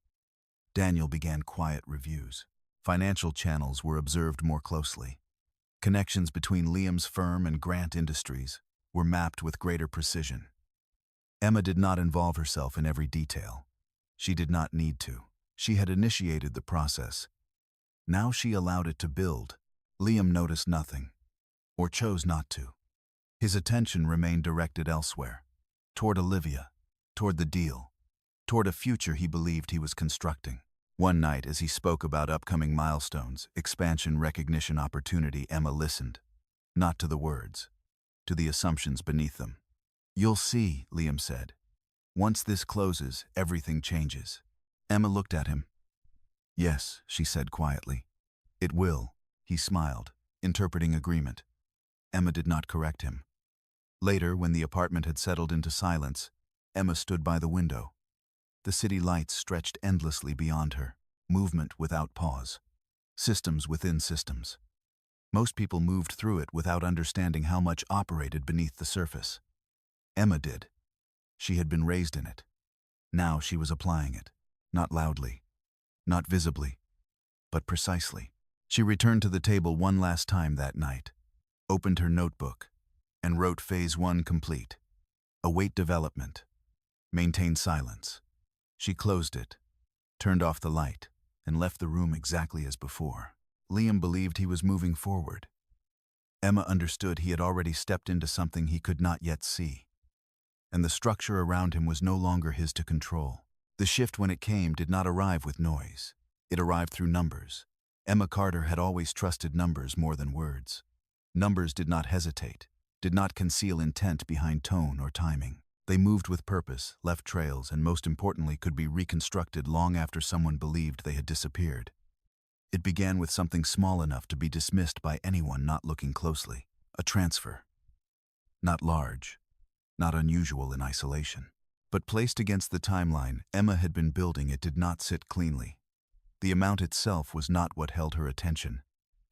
Daniel began quiet reviews. Financial channels were observed more closely. Connections between Liam's firm and Grant Industries were mapped with greater precision. Emma did not involve herself in every detail. She did not need to. She had initiated the process. Now she allowed it to build. Liam noticed nothing, or chose not to. His attention remained directed elsewhere, toward Olivia, toward the deal, toward a future he believed he was constructing. One night, as he spoke about upcoming milestones, expansion, recognition, opportunity, Emma listened, not to the words, to the assumptions beneath them. "You'll see," Liam said. "Once this closes, everything changes." Emma looked at him. "Yes," she said quietly. "It will." He smiled, interpreting agreement. Emma did not correct him. Later, when the apartment had settled into silence, Emma stood by the window. The city lights stretched endlessly beyond her, movement without pause, systems within systems. Most people moved through it without understanding how much operated beneath the surface. Emma did. She had been raised in it. Now she was applying it, not loudly, not visibly, but precisely. She returned to the table one last time that night, opened her notebook, and wrote Phase 1 complete. Await development. Maintain silence. She closed it, turned off the light, and left the room exactly as before. Liam believed he was moving forward. Emma understood he had already stepped into something he could not yet see, and the structure around him was no longer his to control. The shift, when it came, did not arrive with noise. It arrived through numbers. Emma Carter had always trusted numbers more than words. Numbers did not hesitate, did not conceal intent behind tone or timing. They moved with purpose, left trails, and most importantly could be reconstructed long after someone believed they had disappeared. It began with something small enough to be dismissed by anyone not looking closely. A transfer. Not large, not unusual in isolation. But placed against the timeline Emma had been building, it did not sit cleanly. The amount itself was not what held her attention.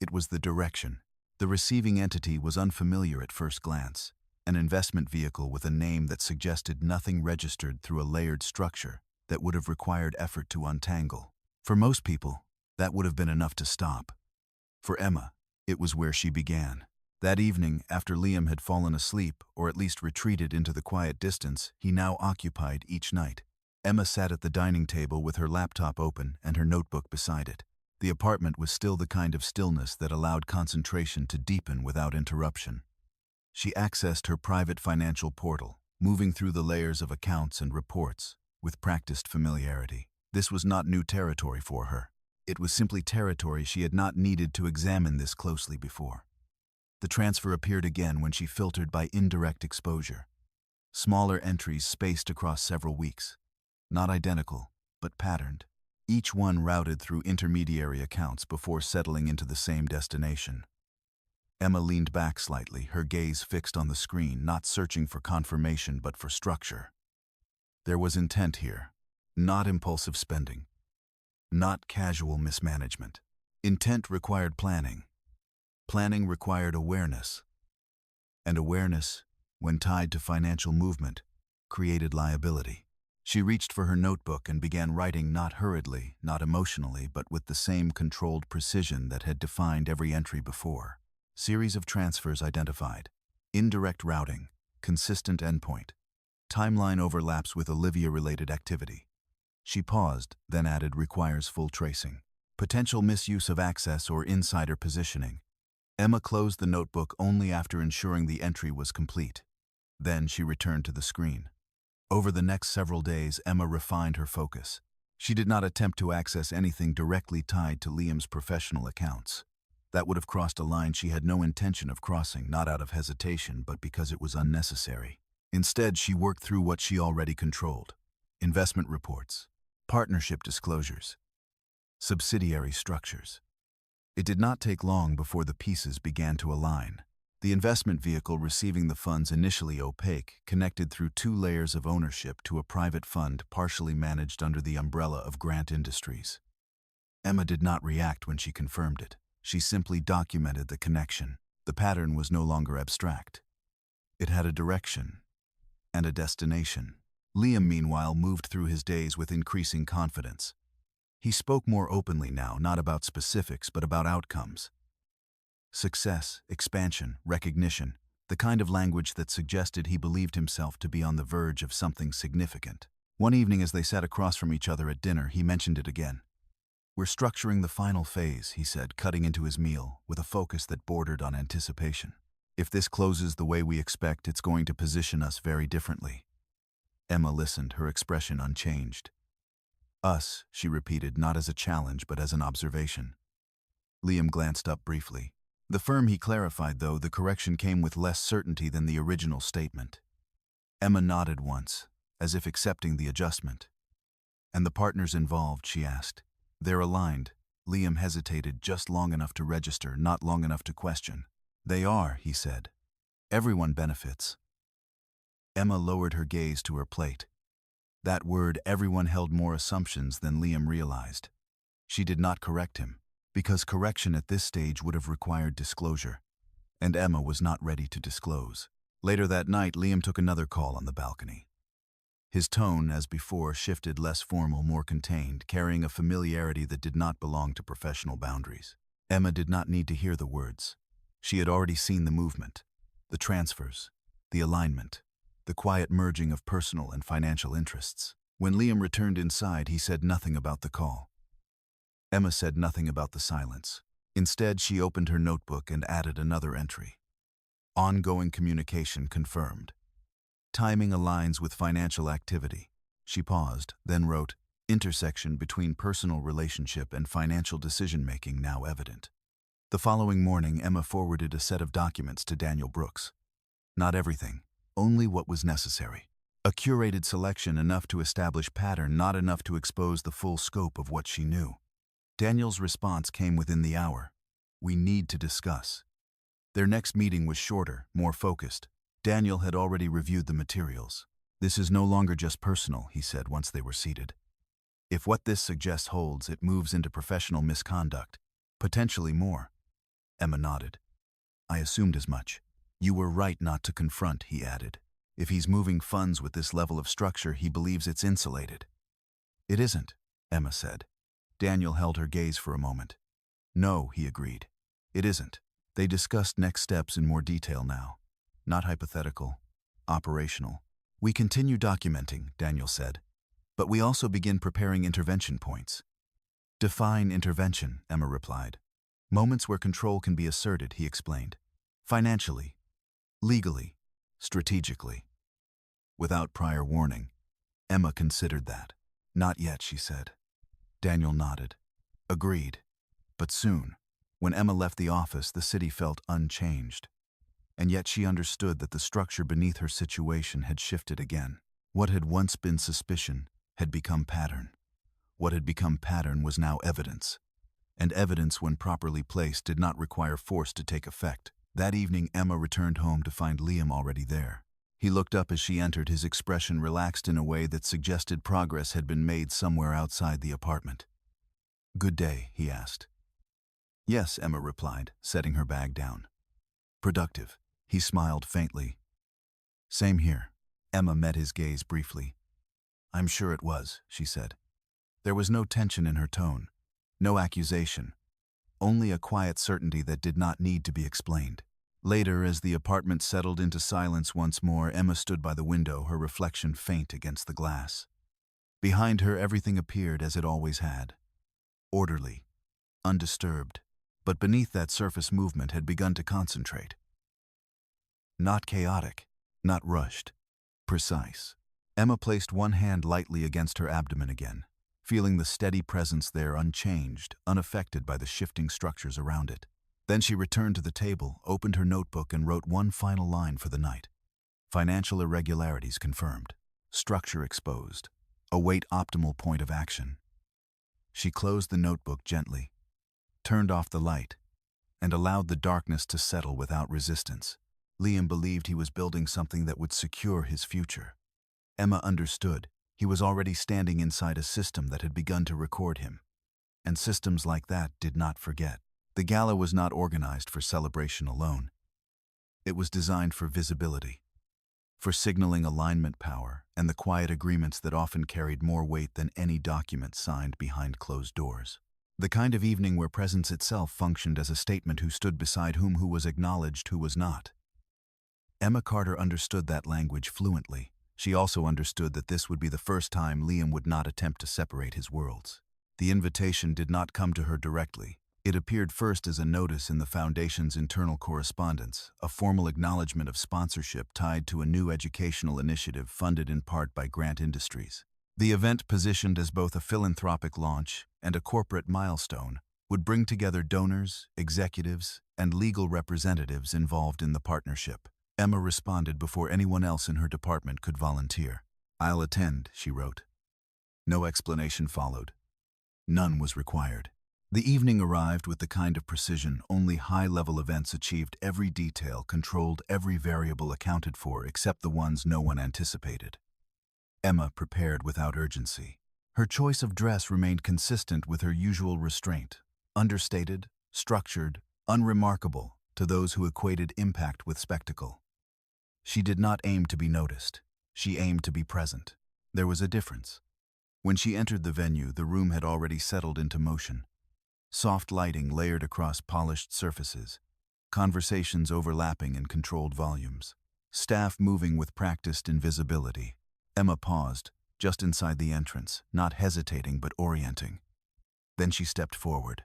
It was the direction. The receiving entity was unfamiliar at first glance. An investment vehicle with a name that suggested nothing registered through a layered structure that would have required effort to untangle. For most people, that would have been enough to stop. For Emma, it was where she began. That evening, after Liam had fallen asleep, or at least retreated into the quiet distance he now occupied each night, Emma sat at the dining table with her laptop open and her notebook beside it. The apartment was still the kind of stillness that allowed concentration to deepen without interruption. She accessed her private financial portal, moving through the layers of accounts and reports with practiced familiarity. This was not new territory for her. It was simply territory she had not needed to examine this closely before. The transfer appeared again when she filtered by indirect exposure. Smaller entries spaced across several weeks. Not identical, but patterned. Each one routed through intermediary accounts before settling into the same destination. Emma leaned back slightly, her gaze fixed on the screen, not searching for confirmation but for structure. There was intent here, not impulsive spending, not casual mismanagement. Intent required planning. Planning required awareness. And awareness, when tied to financial movement, created liability. She reached for her notebook and began writing, not hurriedly, not emotionally, but with the same controlled precision that had defined every entry before. Series of transfers identified. Indirect routing. Consistent endpoint. Timeline overlaps with Olivia-related activity. She paused, then added requires full tracing. Potential misuse of access or insider positioning. Emma closed the notebook only after ensuring the entry was complete. Then she returned to the screen. Over the next several days, Emma refined her focus. She did not attempt to access anything directly tied to Liam's professional accounts. That would have crossed a line she had no intention of crossing, not out of hesitation, but because it was unnecessary. Instead, she worked through what she already controlled. Investment reports, partnership disclosures, subsidiary structures. It did not take long before the pieces began to align. The investment vehicle receiving the funds, initially opaque, connected through 2 layers of ownership to a private fund partially managed under the umbrella of Grant Industries. Emma did not react when she confirmed it. She simply documented the connection. The pattern was no longer abstract. It had a direction and a destination. Liam, meanwhile, moved through his days with increasing confidence. He spoke more openly now, not about specifics, but about outcomes. Success, expansion, recognition, the kind of language that suggested he believed himself to be on the verge of something significant. One evening, as they sat across from each other at dinner, he mentioned it again. "We're structuring the final phase," he said, cutting into his meal, with a focus that bordered on anticipation. "If this closes the way we expect, it's going to position us very differently." Emma listened, her expression unchanged. "Us," she repeated, not as a challenge, but as an observation. Liam glanced up briefly. The firm, he clarified, though the correction came with less certainty than the original statement. Emma nodded once, as if accepting the adjustment. "And the partners involved?" she asked. "They're aligned." Liam hesitated just long enough to register, not long enough to question. "They are," he said. "Everyone benefits." Emma lowered her gaze to her plate. That word, everyone, held more assumptions than Liam realized. She did not correct him, because correction at this stage would have required disclosure, and Emma was not ready to disclose. Later that night, Liam took another call on the balcony. His tone, as before, shifted, less formal, more contained, carrying a familiarity that did not belong to professional boundaries. Emma did not need to hear the words. She had already seen the movement, the transfers, the alignment, the quiet merging of personal and financial interests. When Liam returned inside, he said nothing about the call. Emma said nothing about the silence. Instead, she opened her notebook and added another entry. "Ongoing communication confirmed. Timing aligns with financial activity." She paused, then wrote, "Intersection between personal relationship and financial decision-making now evident." The following morning, Emma forwarded a set of documents to Daniel Brooks. Not everything, only what was necessary. A curated selection, enough to establish pattern, not enough to expose the full scope of what she knew. Daniel's response came within the hour. "We need to discuss." Their next meeting was shorter, more focused. Daniel had already reviewed the materials. "This is no longer just personal," he said once they were seated. "If what this suggests holds, it moves into professional misconduct. Potentially more." Emma nodded. "I assumed as much." "You were right not to confront," he added. "If he's moving funds with this level of structure, he believes it's insulated." "It isn't," Emma said. Daniel held her gaze for a moment. "No," he agreed. "It isn't." They discussed next steps in more detail now. Not hypothetical, operational. "We continue documenting," Daniel said. "But we also begin preparing intervention points." "Define intervention," Emma replied. "Moments where control can be asserted," he explained. "Financially, legally, strategically." Without prior warning, Emma considered that. "Not yet," she said. Daniel nodded. "Agreed. But soon." When Emma left the office, the city felt unchanged. And yet she understood that the structure beneath her situation had shifted again. What had once been suspicion had become pattern. What had become pattern was now evidence. And evidence, when properly placed, did not require force to take effect. That evening, Emma returned home to find Liam already there. He looked up as she entered, his expression relaxed in a way that suggested progress had been made somewhere outside the apartment. "Good day," he asked. "Yes," Emma replied, setting her bag down. "Productive." He smiled faintly. "Same here." Emma met his gaze briefly. "I'm sure it was," she said. There was no tension in her tone, no accusation, only a quiet certainty that did not need to be explained. Later, as the apartment settled into silence once more, Emma stood by the window, her reflection faint against the glass. Behind her, everything appeared as it always had. Orderly, undisturbed, but beneath that surface movement had begun to concentrate. Not chaotic, not rushed, precise. Emma placed one hand lightly against her abdomen again, feeling the steady presence there, unchanged, unaffected by the shifting structures around it. Then she returned to the table, opened her notebook, and wrote one final line for the night. "Financial irregularities confirmed. Structure exposed. Await optimal point of action." She closed the notebook gently, turned off the light, and allowed the darkness to settle without resistance. Liam believed he was building something that would secure his future. Emma understood. He was already standing inside a system that had begun to record him. And systems like that did not forget. The gala was not organized for celebration alone. It was designed for visibility, for signaling alignment power and the quiet agreements that often carried more weight than any document signed behind closed doors. The kind of evening where presence itself functioned as a statement: who stood beside whom, who was acknowledged, who was not. Emma Carter understood that language fluently. She also understood that this would be the first time Liam would not attempt to separate his worlds. The invitation did not come to her directly. It appeared first as a notice in the Foundation's internal correspondence, a formal acknowledgement of sponsorship tied to a new educational initiative funded in part by Grant Industries. The event, positioned as both a philanthropic launch and a corporate milestone, would bring together donors, executives, and legal representatives involved in the partnership. Emma responded before anyone else in her department could volunteer. "I'll attend," she wrote. No explanation followed. None was required. The evening arrived with the kind of precision only high-level events achieved: every detail controlled, every variable accounted for except the ones no one anticipated. Emma prepared without urgency. Her choice of dress remained consistent with her usual restraint: understated, structured, unremarkable to those who equated impact with spectacle. She did not aim to be noticed. She aimed to be present. There was a difference. When she entered the venue, the room had already settled into motion. Soft lighting layered across polished surfaces, conversations overlapping in controlled volumes, staff moving with practiced invisibility. Emma paused, just inside the entrance, not hesitating but orienting. Then she stepped forward.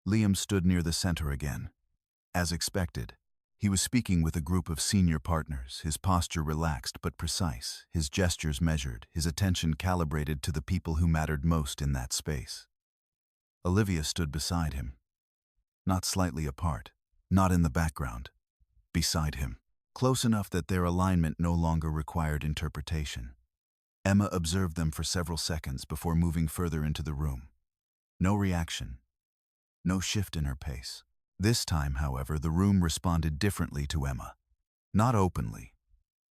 Liam stood near the center again. As expected, he was speaking with a group of senior partners, his posture relaxed but precise, his gestures measured, his attention calibrated to the people who mattered most in that space. Olivia stood beside him. Not slightly apart, not in the background. Beside him, close enough that their alignment no longer required interpretation. Emma observed them for several seconds before moving further into the room. No reaction, no shift in her pace. This time, however, the room responded differently to Emma. Not openly,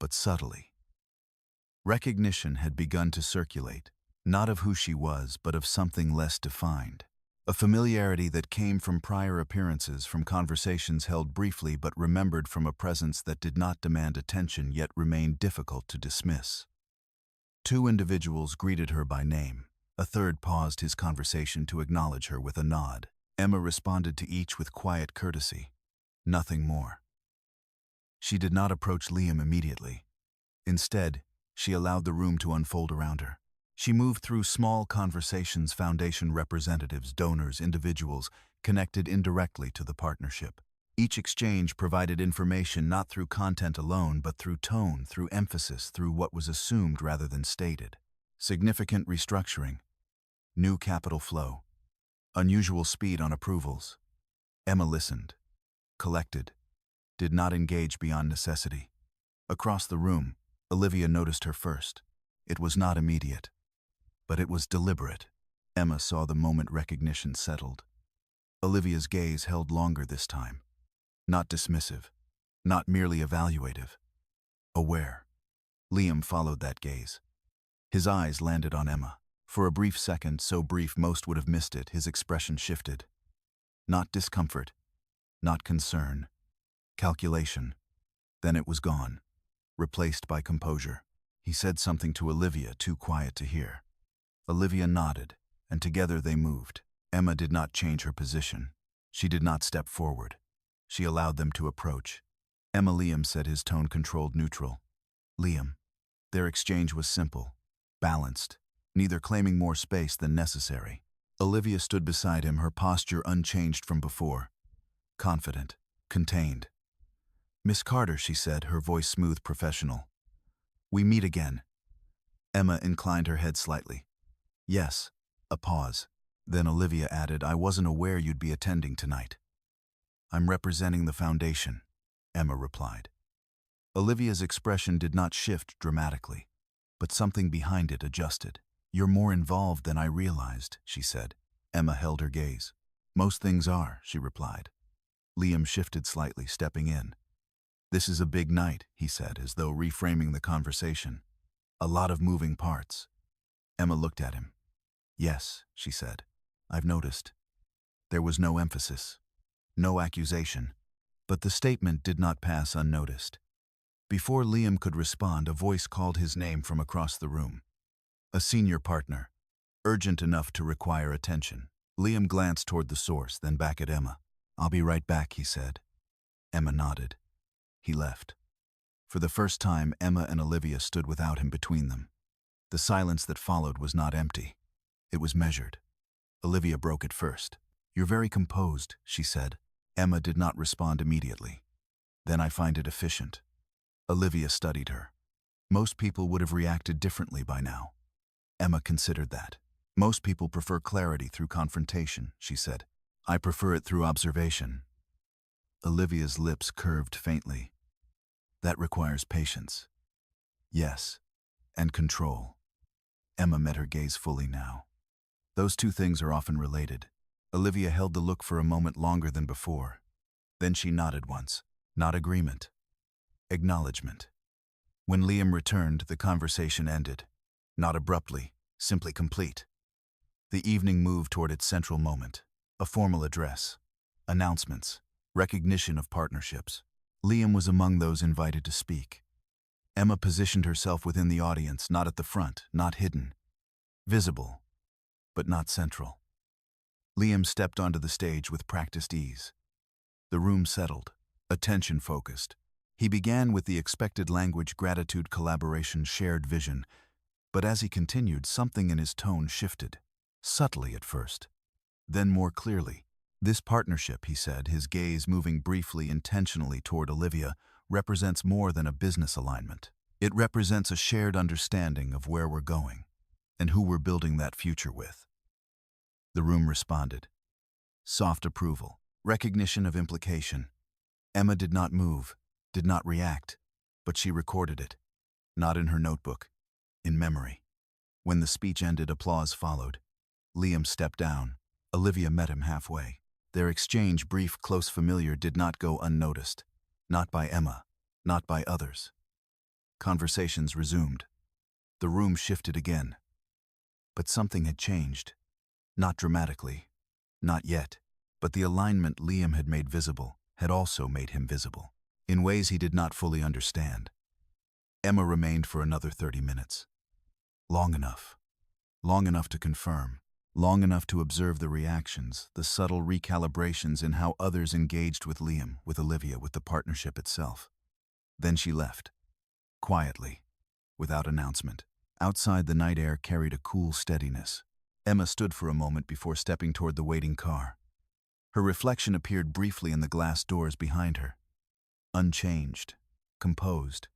but subtly. Recognition had begun to circulate, not of who she was, but of something less defined. A familiarity that came from prior appearances, from conversations held briefly but remembered, from a presence that did not demand attention yet remained difficult to dismiss. Two individuals greeted her by name. A third paused his conversation to acknowledge her with a nod. Emma responded to each with quiet courtesy. Nothing more. She did not approach Liam immediately. Instead, she allowed the room to unfold around her. She moved through small conversations: Foundation representatives, donors, individuals connected indirectly to the partnership. Each exchange provided information not through content alone, but through tone, through emphasis, through what was assumed rather than stated. Significant restructuring. New capital flow. Unusual speed on approvals. Emma listened, collected, did not engage beyond necessity. Across the room, Olivia noticed her first. It was not immediate, but it was deliberate. Emma saw the moment recognition settled. Olivia's gaze held longer this time. Not dismissive, not merely evaluative. Aware. Liam followed that gaze. His eyes landed on Emma. For a brief second, so brief most would have missed it, his expression shifted. Not discomfort, not concern, calculation. Then it was gone, replaced by composure. He said something to Olivia, too quiet to hear. Olivia nodded, and together they moved. Emma did not change her position. She did not step forward. She allowed them to approach. "Emma," Liam said, his tone controlled, neutral. "Liam." Their exchange was simple, balanced, neither claiming more space than necessary. Olivia stood beside him, her posture unchanged from before. Confident, contained. "Miss Carter," she said, her voice smooth, professional. "We meet again." Emma inclined her head slightly. "Yes." A pause. Then Olivia added, "I wasn't aware you'd be attending tonight." "I'm representing the Foundation," Emma replied. Olivia's expression did not shift dramatically, but something behind it adjusted. "You're more involved than I realized," she said. Emma held her gaze. "Most things are," she replied. Liam shifted slightly, stepping in. "This is a big night," he said, as though reframing the conversation. "A lot of moving parts." Emma looked at him. "Yes," she said. I've noticed. There was no emphasis, no accusation, but the statement did not pass unnoticed. Before Liam could respond, a voice called his name from across the room. A senior partner, urgent enough to require attention. Liam glanced toward the source, then back at Emma. "I'll be right back," he said. Emma nodded. He left. For the first time, Emma and Olivia stood without him between them. The silence that followed was not empty. It was measured. Olivia broke it first. "You're very composed," she said. Emma did not respond immediately. "Then I find it efficient." Olivia studied her. Most people would have reacted differently by now. Emma considered that. "Most people prefer clarity through confrontation," she said. "I prefer it through observation." Olivia's lips curved faintly. "That requires patience." "Yes, and control." Emma met her gaze fully now. "Those two things are often related." Olivia held the look for a moment longer than before. Then she nodded once. Not agreement. Acknowledgement. When Liam returned, the conversation ended. Not abruptly, simply complete. The evening moved toward its central moment. A formal address. Announcements. Recognition of partnerships. Liam was among those invited to speak. Emma positioned herself within the audience, not at the front, not hidden. Visible, but not central. Liam stepped onto the stage with practiced ease. The room settled, attention focused. He began with the expected language: gratitude, collaboration, shared vision. But as he continued, something in his tone shifted. Subtly at first, then more clearly. "This partnership," he said, his gaze moving briefly, intentionally toward Olivia, "represents more than a business alignment. It represents a shared understanding of where we're going and who we're building that future with." The room responded. Soft approval, recognition of implication. Emma did not move, did not react, but she recorded it. Not in her notebook, in memory. When the speech ended, applause followed. Liam stepped down. Olivia met him halfway. Their exchange, brief, close, familiar, did not go unnoticed. Not by Emma, not by others. Conversations resumed. The room shifted again. But something had changed. Not dramatically. Not yet. But the alignment Liam had made visible had also made him visible, in ways he did not fully understand. Emma remained for another 30 minutes. Long enough. Long enough to confirm. Long enough to observe the reactions, the subtle recalibrations in how others engaged with Liam, with Olivia, with the partnership itself. Then she left. Quietly, without announcement. Outside, the night air carried a cool steadiness. Emma stood for a moment before stepping toward the waiting car. Her reflection appeared briefly in the glass doors behind her. Unchanged, composed,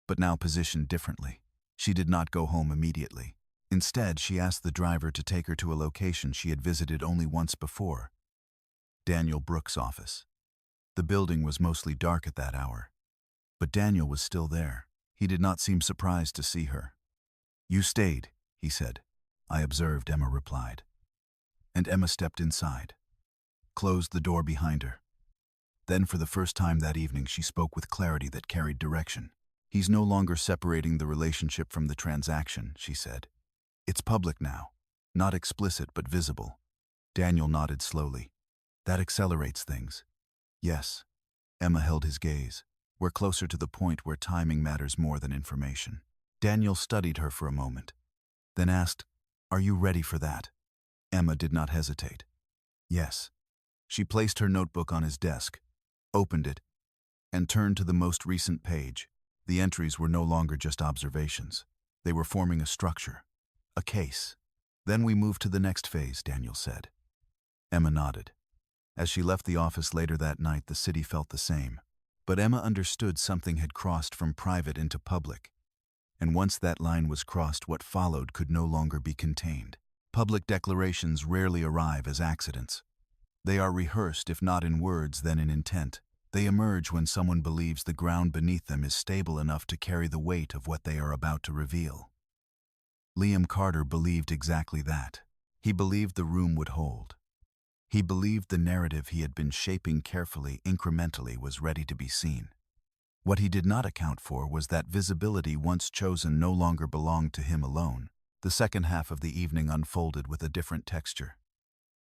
but now positioned differently. She did not go home immediately. Instead, she asked the driver to take her to a location she had visited only once before. Daniel Brooks' office. The building was mostly dark at that hour. But Daniel was still there. He did not seem surprised to see her. "You stayed," he said. "I observed," Emma replied. And Emma stepped inside, closed the door behind her. Then, for the first time that evening, she spoke with clarity that carried direction. "He's no longer separating the relationship from the transaction," she said. "It's public now, not explicit but visible." Daniel nodded slowly. "That accelerates things." "Yes." Emma held his gaze. "We're closer to the point where timing matters more than information." Daniel studied her for a moment, then asked, "Are you ready for that?" Emma did not hesitate. "Yes." She placed her notebook on his desk, opened it, and turned to the most recent page. The entries were no longer just observations. They were forming a structure, a case. "Then we move to the next phase," Daniel said. Emma nodded. As she left the office later that night, the city felt the same. But Emma understood something had crossed from private into public. And once that line was crossed, what followed could no longer be contained. Public declarations rarely arrive as accidents. They are rehearsed, if not in words, then in intent. They emerge when someone believes the ground beneath them is stable enough to carry the weight of what they are about to reveal. Liam Carter believed exactly that. He believed the room would hold. He believed the narrative he had been shaping carefully, incrementally, was ready to be seen. What he did not account for was that visibility once chosen no longer belonged to him alone. The second half of the evening unfolded with a different texture.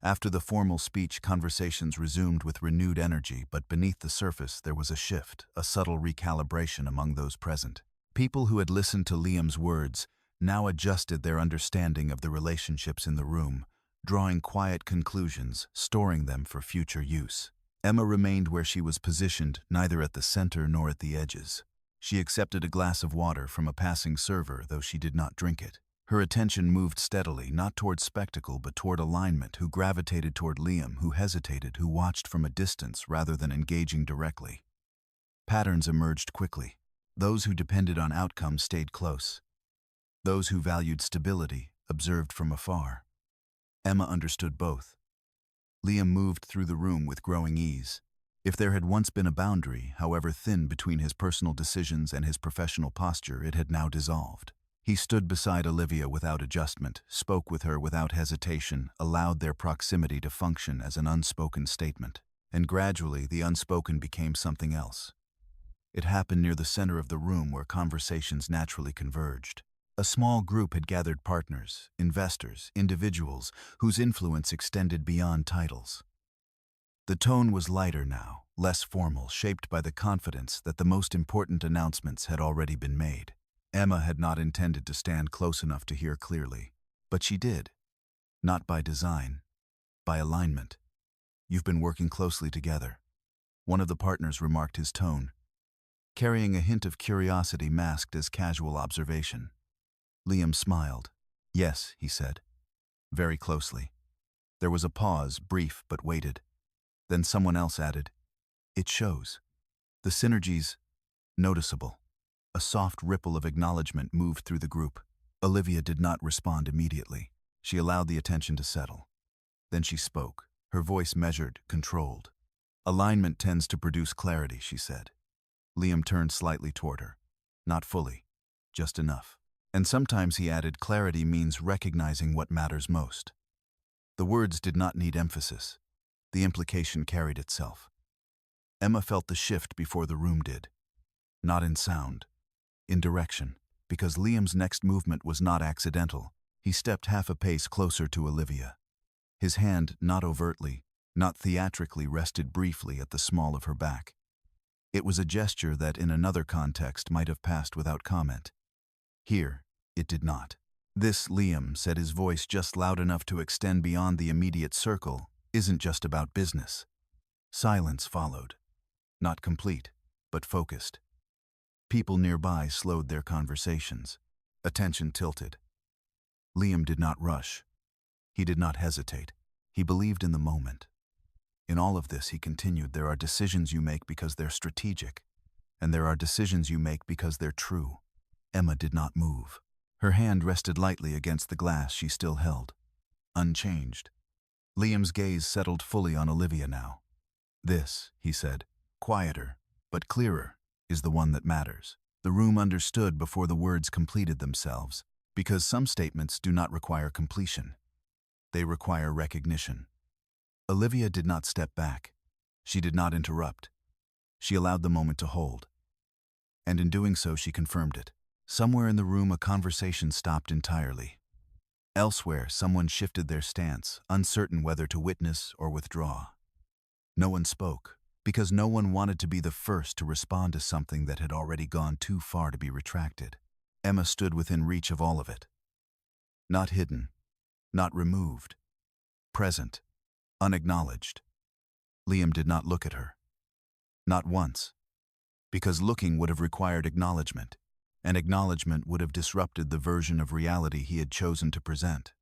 After the formal speech, conversations resumed with renewed energy, but beneath the surface there was a shift, a subtle recalibration among those present. People who had listened to Liam's words now adjusted their understanding of the relationships in the room, drawing quiet conclusions, storing them for future use. Emma remained where she was positioned, neither at the center nor at the edges. She accepted a glass of water from a passing server, though she did not drink it. Her attention moved steadily, not toward spectacle, but toward alignment, who gravitated toward Liam, who hesitated, who watched from a distance rather than engaging directly. Patterns emerged quickly. Those who depended on outcomes stayed close. Those who valued stability observed from afar. Emma understood both. Liam moved through the room with growing ease. If there had once been a boundary, however thin, between his personal decisions and his professional posture, it had now dissolved. He stood beside Olivia without adjustment, spoke with her without hesitation, allowed their proximity to function as an unspoken statement. And gradually, the unspoken became something else. It happened near the center of the room where conversations naturally converged. A small group had gathered partners, investors, individuals whose influence extended beyond titles. The tone was lighter now, less formal, shaped by the confidence that the most important announcements had already been made. Emma had not intended to stand close enough to hear clearly, but she did. Not by design, by alignment. "You've been working closely together," one of the partners remarked, his tone carrying a hint of curiosity masked as casual observation. Liam smiled. "Yes," he said. "Very closely." There was a pause, brief but weighted. Then someone else added, "It shows." The synergy's noticeable. A soft ripple of acknowledgement moved through the group. Olivia did not respond immediately. She allowed the attention to settle. Then she spoke, her voice measured, controlled. "Alignment tends to produce clarity," she said. Liam turned slightly toward her. "Not fully, just enough." And sometimes, he added, clarity means recognizing what matters most. The words did not need emphasis. The implication carried itself. Emma felt the shift before the room did. Not in sound, in direction, because Liam's next movement was not accidental. He stepped half a pace closer to Olivia. His hand, not overtly, not theatrically, rested briefly at the small of her back. It was a gesture that, in another context, might have passed without comment. Here, it did not. "This," Liam said, his voice just loud enough to extend beyond the immediate circle, "isn't just about business." Silence followed. Not complete, but focused. People nearby slowed their conversations. Attention tilted. Liam did not rush. He did not hesitate. He believed in the moment. "In all of this," he continued, "there are decisions you make because they're strategic, and there are decisions you make because they're true." Emma did not move. Her hand rested lightly against the glass she still held, unchanged. Liam's gaze settled fully on Olivia now. "This," he said, quieter, but clearer, "is the one that matters." The room understood before the words completed themselves, because some statements do not require completion. They require recognition. Olivia did not step back. She did not interrupt. She allowed the moment to hold. And in doing so, she confirmed it. Somewhere in the room, a conversation stopped entirely. Elsewhere, someone shifted their stance, uncertain whether to witness or withdraw. No one spoke, because no one wanted to be the first to respond to something that had already gone too far to be retracted. Emma stood within reach of all of it. Not hidden, not removed. Present, unacknowledged. Liam did not look at her. Not once. Because looking would have required acknowledgement, and acknowledgement would have disrupted the version of reality he had chosen to present.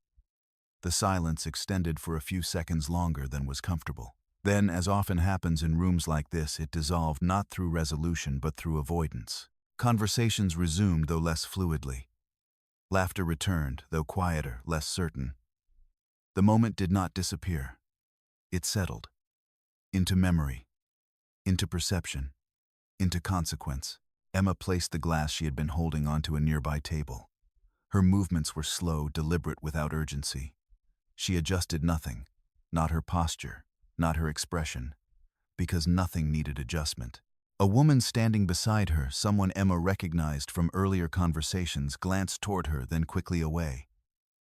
The silence extended for a few seconds longer than was comfortable. Then, as often happens in rooms like this, it dissolved not through resolution but through avoidance. Conversations resumed, though less fluidly. Laughter returned, though quieter, less certain. The moment did not disappear. It settled. Into memory. Into perception. Into consequence. Emma placed the glass she had been holding onto a nearby table. Her movements were slow, deliberate, without urgency. She adjusted nothing, not her posture, not her expression, because nothing needed adjustment. A woman standing beside her, someone Emma recognized from earlier conversations, glanced toward her, then quickly away.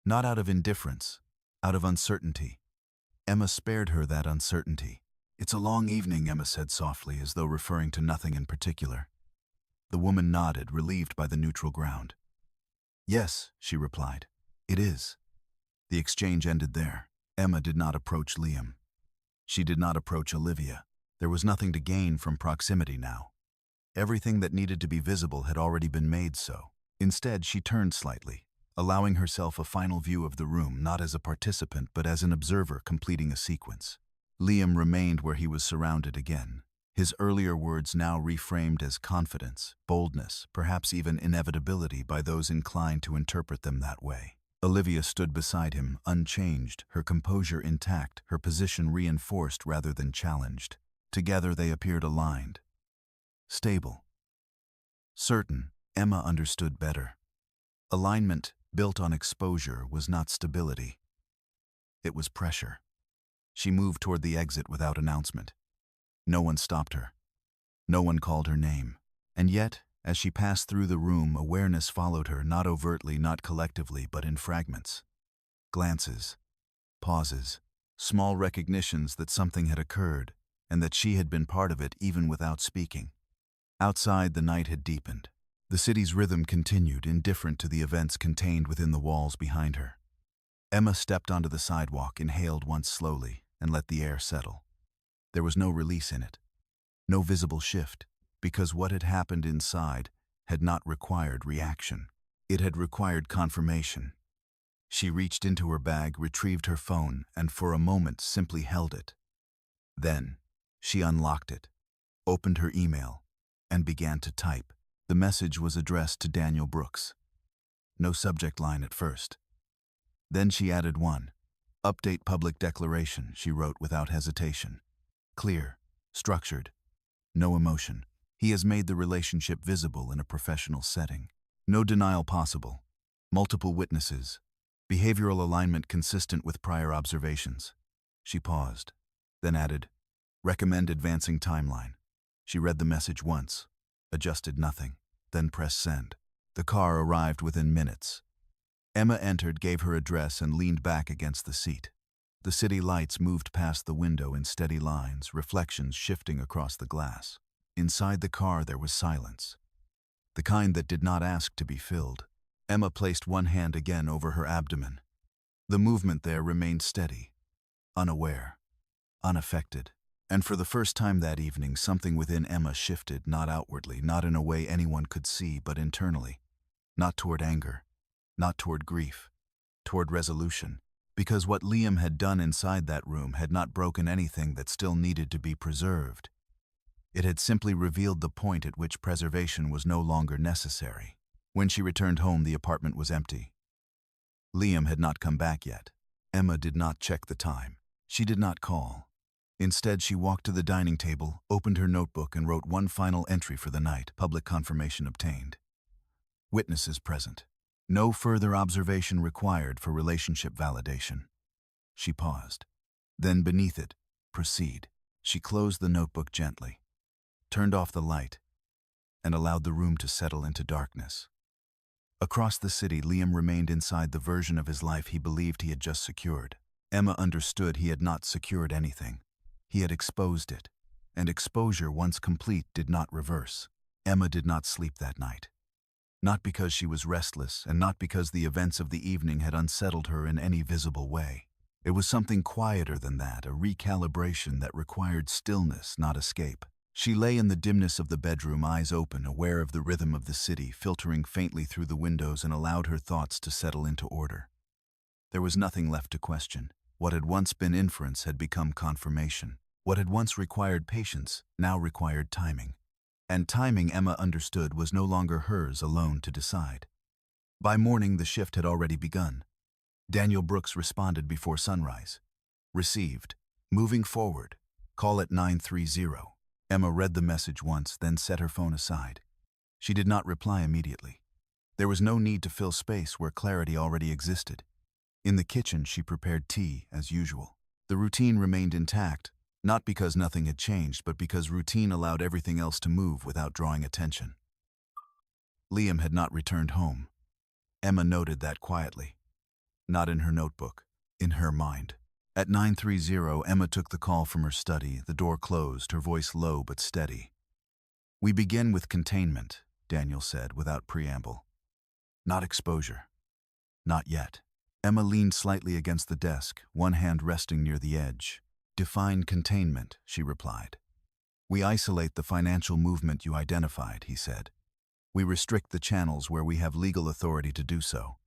Not out of indifference, out of uncertainty. Emma spared her that uncertainty. "It's a long evening," Emma said softly, as though referring to nothing in particular. The woman nodded, relieved by the neutral ground. "Yes," she replied, "it is." The exchange ended there. Emma did not approach Liam. She did not approach Olivia. There was nothing to gain from proximity now. Everything that needed to be visible had already been made so. Instead, she turned slightly, allowing herself a final view of the room, not as a participant but as an observer completing a sequence. Liam remained where he was surrounded again, his earlier words now reframed as confidence, boldness, perhaps even inevitability by those inclined to interpret them that way. Olivia stood beside him, unchanged, her composure intact, her position reinforced rather than challenged. Together they appeared aligned. Stable. Certain. Emma understood better. Alignment, built on exposure, was not stability. It was pressure. She moved toward the exit without announcement. No one stopped her. No one called her name. And yet, as she passed through the room, awareness followed her, not overtly, not collectively, but in fragments. Glances, pauses, small recognitions that something had occurred, and that she had been part of it even without speaking. Outside, the night had deepened. The city's rhythm continued, indifferent to the events contained within the walls behind her. Emma stepped onto the sidewalk, inhaled once slowly, and let the air settle. There was no release in it, no visible shift, because what had happened inside had not required reaction. It had required confirmation. She reached into her bag, retrieved her phone, and for a moment simply held it. Then, she unlocked it, opened her email, and began to type. The message was addressed to Daniel Brooks. No subject line at first. Then she added one. "Update public declaration," she wrote without hesitation. Clear, structured, no emotion. He has made the relationship visible in a professional setting. No denial possible. Multiple witnesses. Behavioral alignment consistent with prior observations. She paused, then added, "Recommend advancing timeline." She read the message once, adjusted nothing, then pressed send. The car arrived within minutes. Emma entered, gave her address, and leaned back against the seat. The city lights moved past the window in steady lines, reflections shifting across the glass. Inside the car there was silence, the kind that did not ask to be filled. Emma placed one hand again over her abdomen. The movement there remained steady, unaware, unaffected. And for the first time that evening, something within Emma shifted, not outwardly, not in a way anyone could see, but internally. Not toward anger, not toward grief, toward resolution. Because what Liam had done inside that room had not broken anything that still needed to be preserved. It had simply revealed the point at which preservation was no longer necessary. When she returned home, the apartment was empty. Liam had not come back yet. Emma did not check the time. She did not call. Instead, she walked to the dining table, opened her notebook, and wrote one final entry for the night. Public confirmation obtained. Witnesses present. No further observation required for relationship validation. She paused. Then beneath it, proceed. She closed the notebook gently, turned off the light, and allowed the room to settle into darkness. Across the city, Liam remained inside the version of his life he believed he had just secured. Emma understood he had not secured anything. He had exposed it, and exposure, once complete, did not reverse. Emma did not sleep that night. Not because she was restless, and not because the events of the evening had unsettled her in any visible way. It was something quieter than that, a recalibration that required stillness, not escape. She lay in the dimness of the bedroom, eyes open, aware of the rhythm of the city filtering faintly through the windows, and allowed her thoughts to settle into order. There was nothing left to question. What had once been inference had become confirmation. What had once required patience now required timing. And timing, Emma understood, was no longer hers alone to decide. By morning, the shift had already begun. Daniel Brooks responded before sunrise. Received. Moving forward. Call at 930. Emma read the message once, then set her phone aside. She did not reply immediately. There was no need to fill space where clarity already existed. In the kitchen, she prepared tea, as usual. The routine remained intact, not because nothing had changed, but because routine allowed everything else to move without drawing attention. Liam had not returned home. Emma noted that quietly. Not in her notebook, in her mind. At 9:30, Emma took the call from her study, the door closed, her voice low but steady. "We begin with containment," Daniel said without preamble. "Not exposure. Not yet." Emma leaned slightly against the desk, one hand resting near the edge. "Define containment," she replied. "We isolate the financial movement you identified," he said. "We restrict the channels where we have legal authority to do so.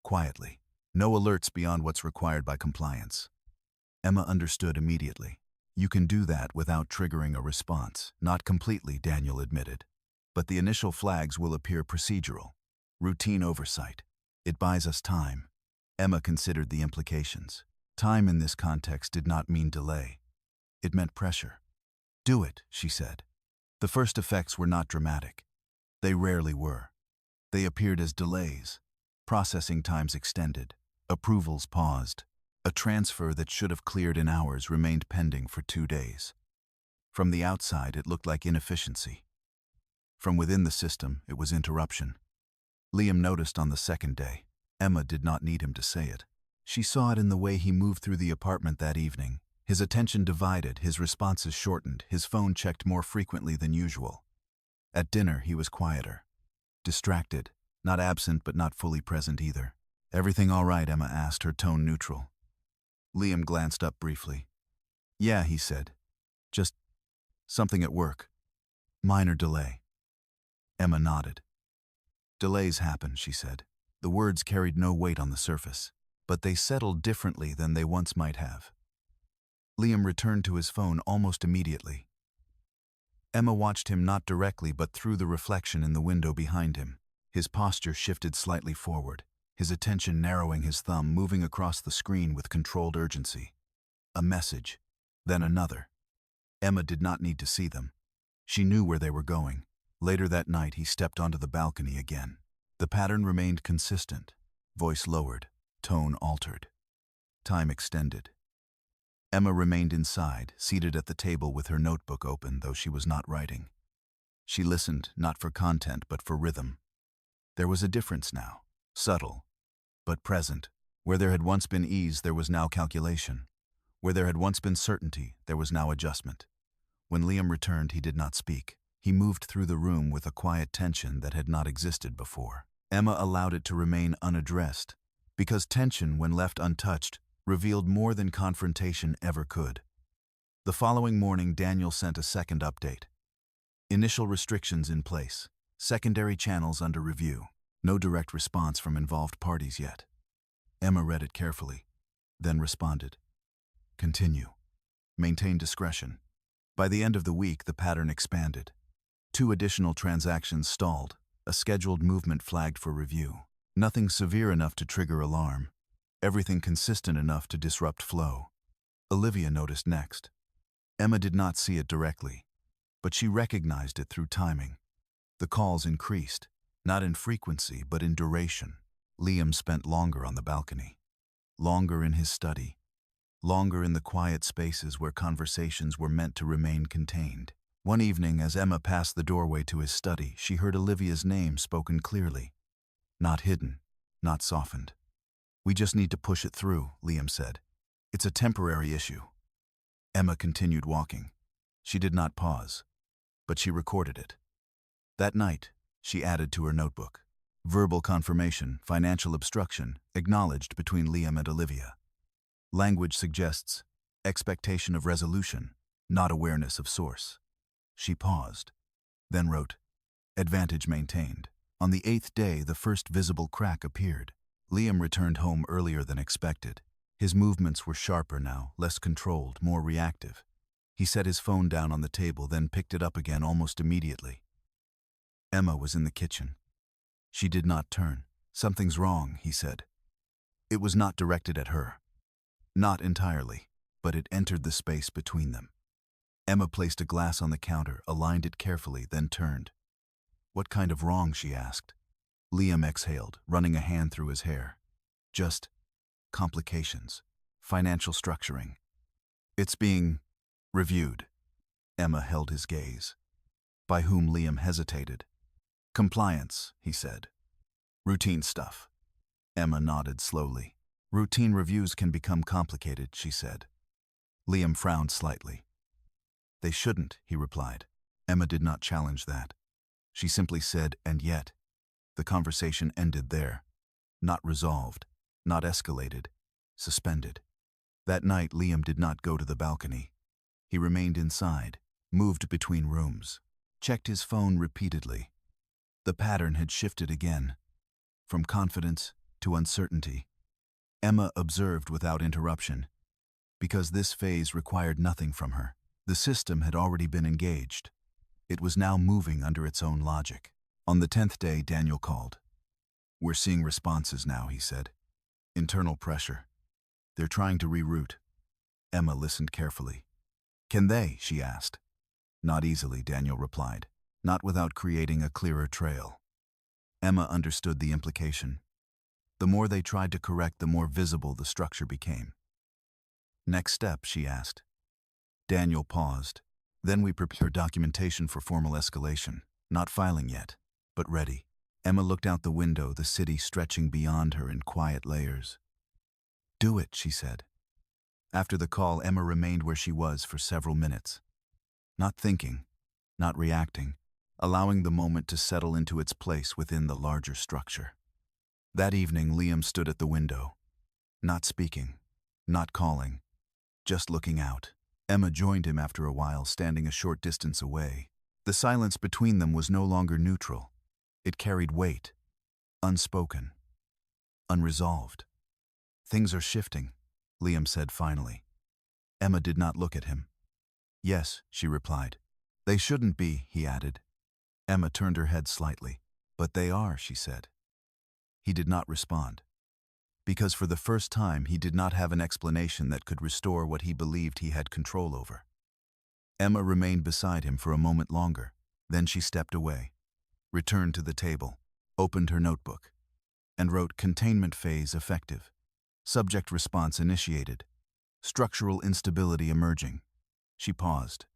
Quietly. No alerts beyond what's required by compliance." Emma understood immediately. "You can do that without triggering a response." "Not completely," Daniel admitted. "But the initial flags will appear procedural. Routine oversight. It buys us time." Emma considered the implications. Time in this context did not mean delay. It meant pressure. "Do it," she said. The first effects were not dramatic. They rarely were. They appeared as delays. Processing times extended. Approvals paused. A transfer that should have cleared in hours remained pending for 2 days. From the outside, it looked like inefficiency. From within the system, it was interruption. Liam noticed on the second day. Emma did not need him to say it. She saw it in the way he moved through the apartment that evening. His attention divided, his responses shortened, his phone checked more frequently than usual. At dinner, he was quieter. Distracted, not absent but not fully present either. "Everything all right?" Emma asked, her tone neutral. Liam glanced up briefly. "Yeah," he said. "Just something at work. Minor delay." Emma nodded. "Delays happen," she said. The words carried no weight on the surface, but they settled differently than they once might have. Liam returned to his phone almost immediately. Emma watched him not directly but through the reflection in the window behind him. His posture shifted slightly forward, his attention narrowing, his thumb moving across the screen with controlled urgency. A message, then another. Emma did not need to see them. She knew where they were going. Later that night, he stepped onto the balcony again. The pattern remained consistent. Voice lowered, tone altered. Time extended. Emma remained inside, seated at the table with her notebook open, though she was not writing. She listened, not for content, but for rhythm. There was a difference now, subtle, but present. Where there had once been ease, there was now calculation. Where there had once been certainty, there was now adjustment. When Liam returned, he did not speak. He moved through the room with a quiet tension that had not existed before. Emma allowed it to remain unaddressed, because tension, when left untouched, revealed more than confrontation ever could. The following morning, Daniel sent a second update. Initial restrictions in place. Secondary channels under review. No direct response from involved parties yet. Emma read it carefully, then responded. Continue. Maintain discretion. By the end of the week, the pattern expanded. 2 additional transactions stalled. A scheduled movement flagged for review. Nothing severe enough to trigger alarm. Everything consistent enough to disrupt flow. Olivia noticed next. Emma did not see it directly, but she recognized it through timing. The calls increased, not in frequency, but in duration. Liam spent longer on the balcony, longer in his study, longer in the quiet spaces where conversations were meant to remain contained. One evening, as Emma passed the doorway to his study, she heard Olivia's name spoken clearly. Not hidden, not softened. "We just need to push it through," Liam said. "It's a temporary issue." Emma continued walking. She did not pause, but she recorded it. That night, she added to her notebook. Verbal confirmation, financial obstruction, acknowledged between Liam and Olivia. Language suggests expectation of resolution, not awareness of source. She paused, then wrote, "Advantage maintained." On the 8th day, the first visible crack appeared. Liam returned home earlier than expected. His movements were sharper now, less controlled, more reactive. He set his phone down on the table, then picked it up again almost immediately. Emma was in the kitchen. She did not turn. "Something's wrong," he said. It was not directed at her. Not entirely, but it entered the space between them. Emma placed a glass on the counter, aligned it carefully, then turned. "What kind of wrong?" she asked. Liam exhaled, running a hand through his hair. "Just complications. Financial structuring. It's being reviewed." Emma held his gaze. By whom? Liam hesitated. "Compliance," he said. "Routine stuff." Emma nodded slowly. Routine reviews can become complicated, she said. Liam frowned slightly. They shouldn't, he replied. Emma did not challenge that. She simply said, and yet. The conversation ended there. Not resolved, not escalated, suspended. That night, Liam did not go to the balcony. He remained inside, moved between rooms, checked his phone repeatedly. The pattern had shifted again, from confidence to uncertainty. Emma observed without interruption, because this phase required nothing from her. The system had already been engaged. It was now moving under its own logic. On the 10th day, Daniel called. We're seeing responses now, he said. Internal pressure. They're trying to reroute. Emma listened carefully. Can they? She asked. Not easily, Daniel replied. Not without creating a clearer trail. Emma understood the implication. The more they tried to correct, the more visible the structure became. Next step, she asked. Daniel paused. Then we prepare documentation for formal escalation. Not filing yet, but ready. Emma looked out the window, the city stretching beyond her in quiet layers. Do it, she said. After the call, Emma remained where she was for several minutes. Not thinking, not reacting, allowing the moment to settle into its place within the larger structure. That evening, Liam stood at the window, not speaking, not calling, just looking out. Emma joined him after a while, standing a short distance away. The silence between them was no longer neutral. It carried weight, unspoken, unresolved. Things are shifting, Liam said finally. Emma did not look at him. Yes, she replied. They shouldn't be, he added. Emma turned her head slightly. But they are, she said. He did not respond. Because for the first time he did not have an explanation that could restore what he believed he had control over. Emma remained beside him for a moment longer. Then she stepped away, returned to the table, opened her notebook, and wrote Containment phase effective. Subject response initiated. Structural instability emerging. She paused,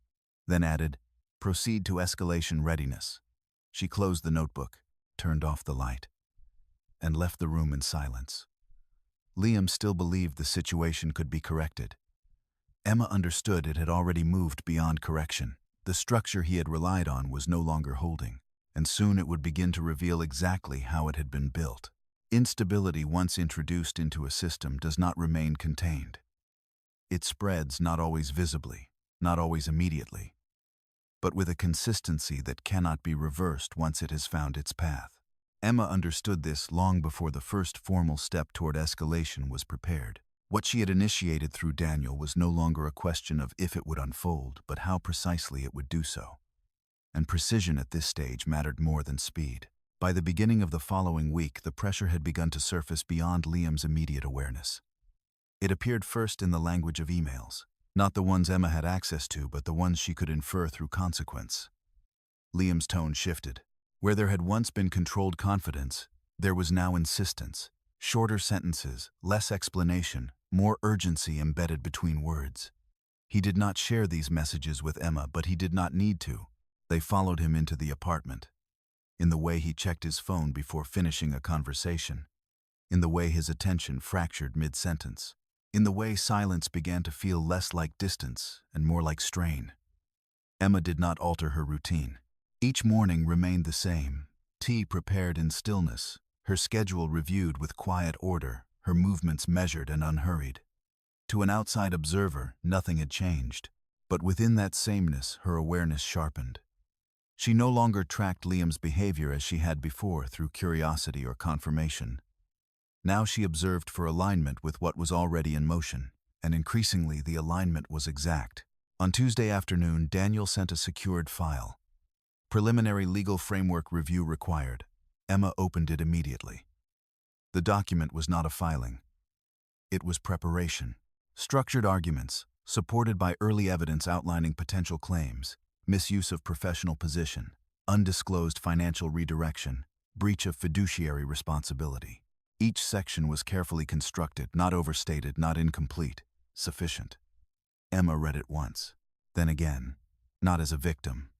then added, Proceed to escalation readiness. She closed the notebook, turned off the light, and left the room in silence. Liam still believed the situation could be corrected. Emma understood it had already moved beyond correction. The structure he had relied on was no longer holding, and soon it would begin to reveal exactly how it had been built. Instability once introduced into a system does not remain contained. It spreads not always visibly, not always immediately, but with a consistency that cannot be reversed once it has found its path. Emma understood this long before the first formal step toward escalation was prepared. What she had initiated through Daniel was no longer a question of if it would unfold, but how precisely it would do so. And precision at this stage mattered more than speed. By the beginning of the following week, the pressure had begun to surface beyond Liam's immediate awareness. It appeared first in the language of emails, not the ones Emma had access to, but the ones she could infer through consequence. Liam's tone shifted. Where there had once been controlled confidence, there was now insistence. Shorter sentences, less explanation, more urgency embedded between words. He did not share these messages with Emma, but he did not need to. They followed him into the apartment. In the way he checked his phone before finishing a conversation. In the way his attention fractured mid-sentence. In the way silence began to feel less like distance and more like strain. Emma did not alter her routine. Each morning remained the same. Tea prepared in stillness, her schedule reviewed with quiet order, her movements measured and unhurried. To an outside observer, nothing had changed, but within that sameness, her awareness sharpened. She no longer tracked Liam's behavior as she had before through curiosity or confirmation. Now she observed for alignment with what was already in motion, and increasingly the alignment was exact. On Tuesday afternoon, Daniel sent a secured file. Preliminary legal framework review required. Emma opened it immediately. The document was not a filing. It was preparation. Structured arguments, supported by early evidence outlining potential claims, misuse of professional position, undisclosed financial redirection, breach of fiduciary responsibility. Each section was carefully constructed, not overstated, not incomplete, sufficient. Emma read it once, then again, not as a victim,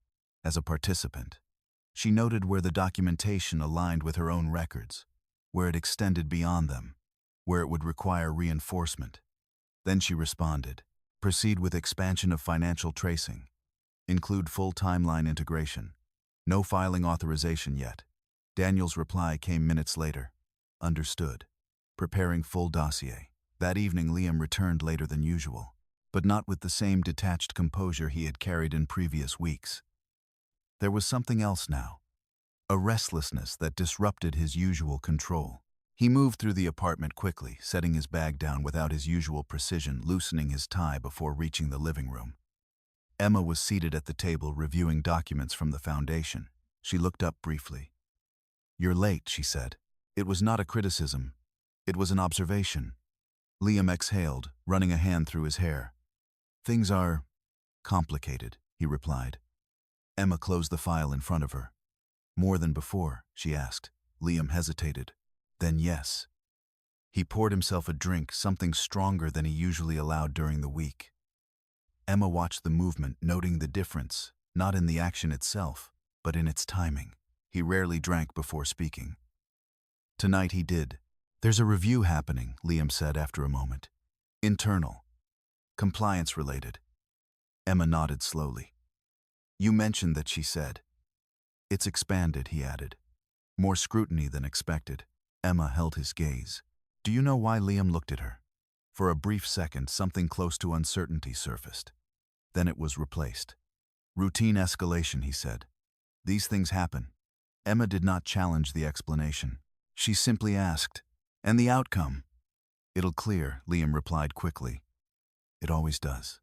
as a participant. She noted where the documentation aligned with her own records, where it extended beyond them, where it would require reinforcement. Then she responded, proceed with expansion of financial tracing. Include full timeline integration. No filing authorization yet. Daniel's reply came minutes later. Understood. Preparing full dossier. That evening Liam returned later than usual, but not with the same detached composure he had carried in previous weeks. There was something else now. A restlessness that disrupted his usual control. He moved through the apartment quickly, setting his bag down without his usual precision, loosening his tie before reaching the living room. Emma was seated at the table reviewing documents from the foundation. She looked up briefly. "You're late," she said. It was not a criticism. It was an observation. Liam exhaled, running a hand through his hair. "Things are complicated," he replied. Emma closed the file in front of her. "More than before?" she asked. Liam hesitated. "Then yes." He poured himself a drink, something stronger than he usually allowed during the week. Emma watched the movement, noting the difference, not in the action itself, but in its timing. He rarely drank before speaking. Tonight he did. "There's a review happening," Liam said after a moment. "Internal. Compliance-related." Emma nodded slowly. "You mentioned that," she said. "It's expanded," he added. "More scrutiny than expected." Emma held his gaze. "Do you know why?" Liam looked at her. For a brief second, something close to uncertainty surfaced. Then it was replaced. "Routine escalation," he said. "These things happen." Emma did not challenge the explanation. She simply asked, "And the outcome?" "It'll clear," Liam replied quickly. "It always does."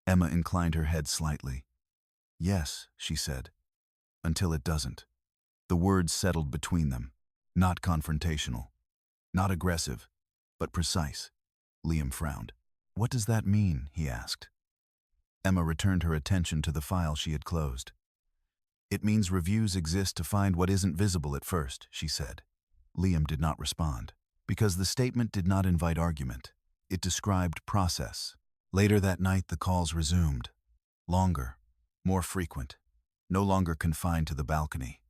Emma inclined her head slightly. "Yes," she said. "Until it doesn't." The words settled between them. Not confrontational. Not aggressive, but precise. Liam frowned. "What does that mean?" he asked. Emma returned her attention to the file she had closed. "It means reviews exist to find what isn't visible at first," she said. Liam did not respond, because the statement did not invite argument. It described process. Later that night the calls resumed. Longer, more frequent, no longer confined to the balcony.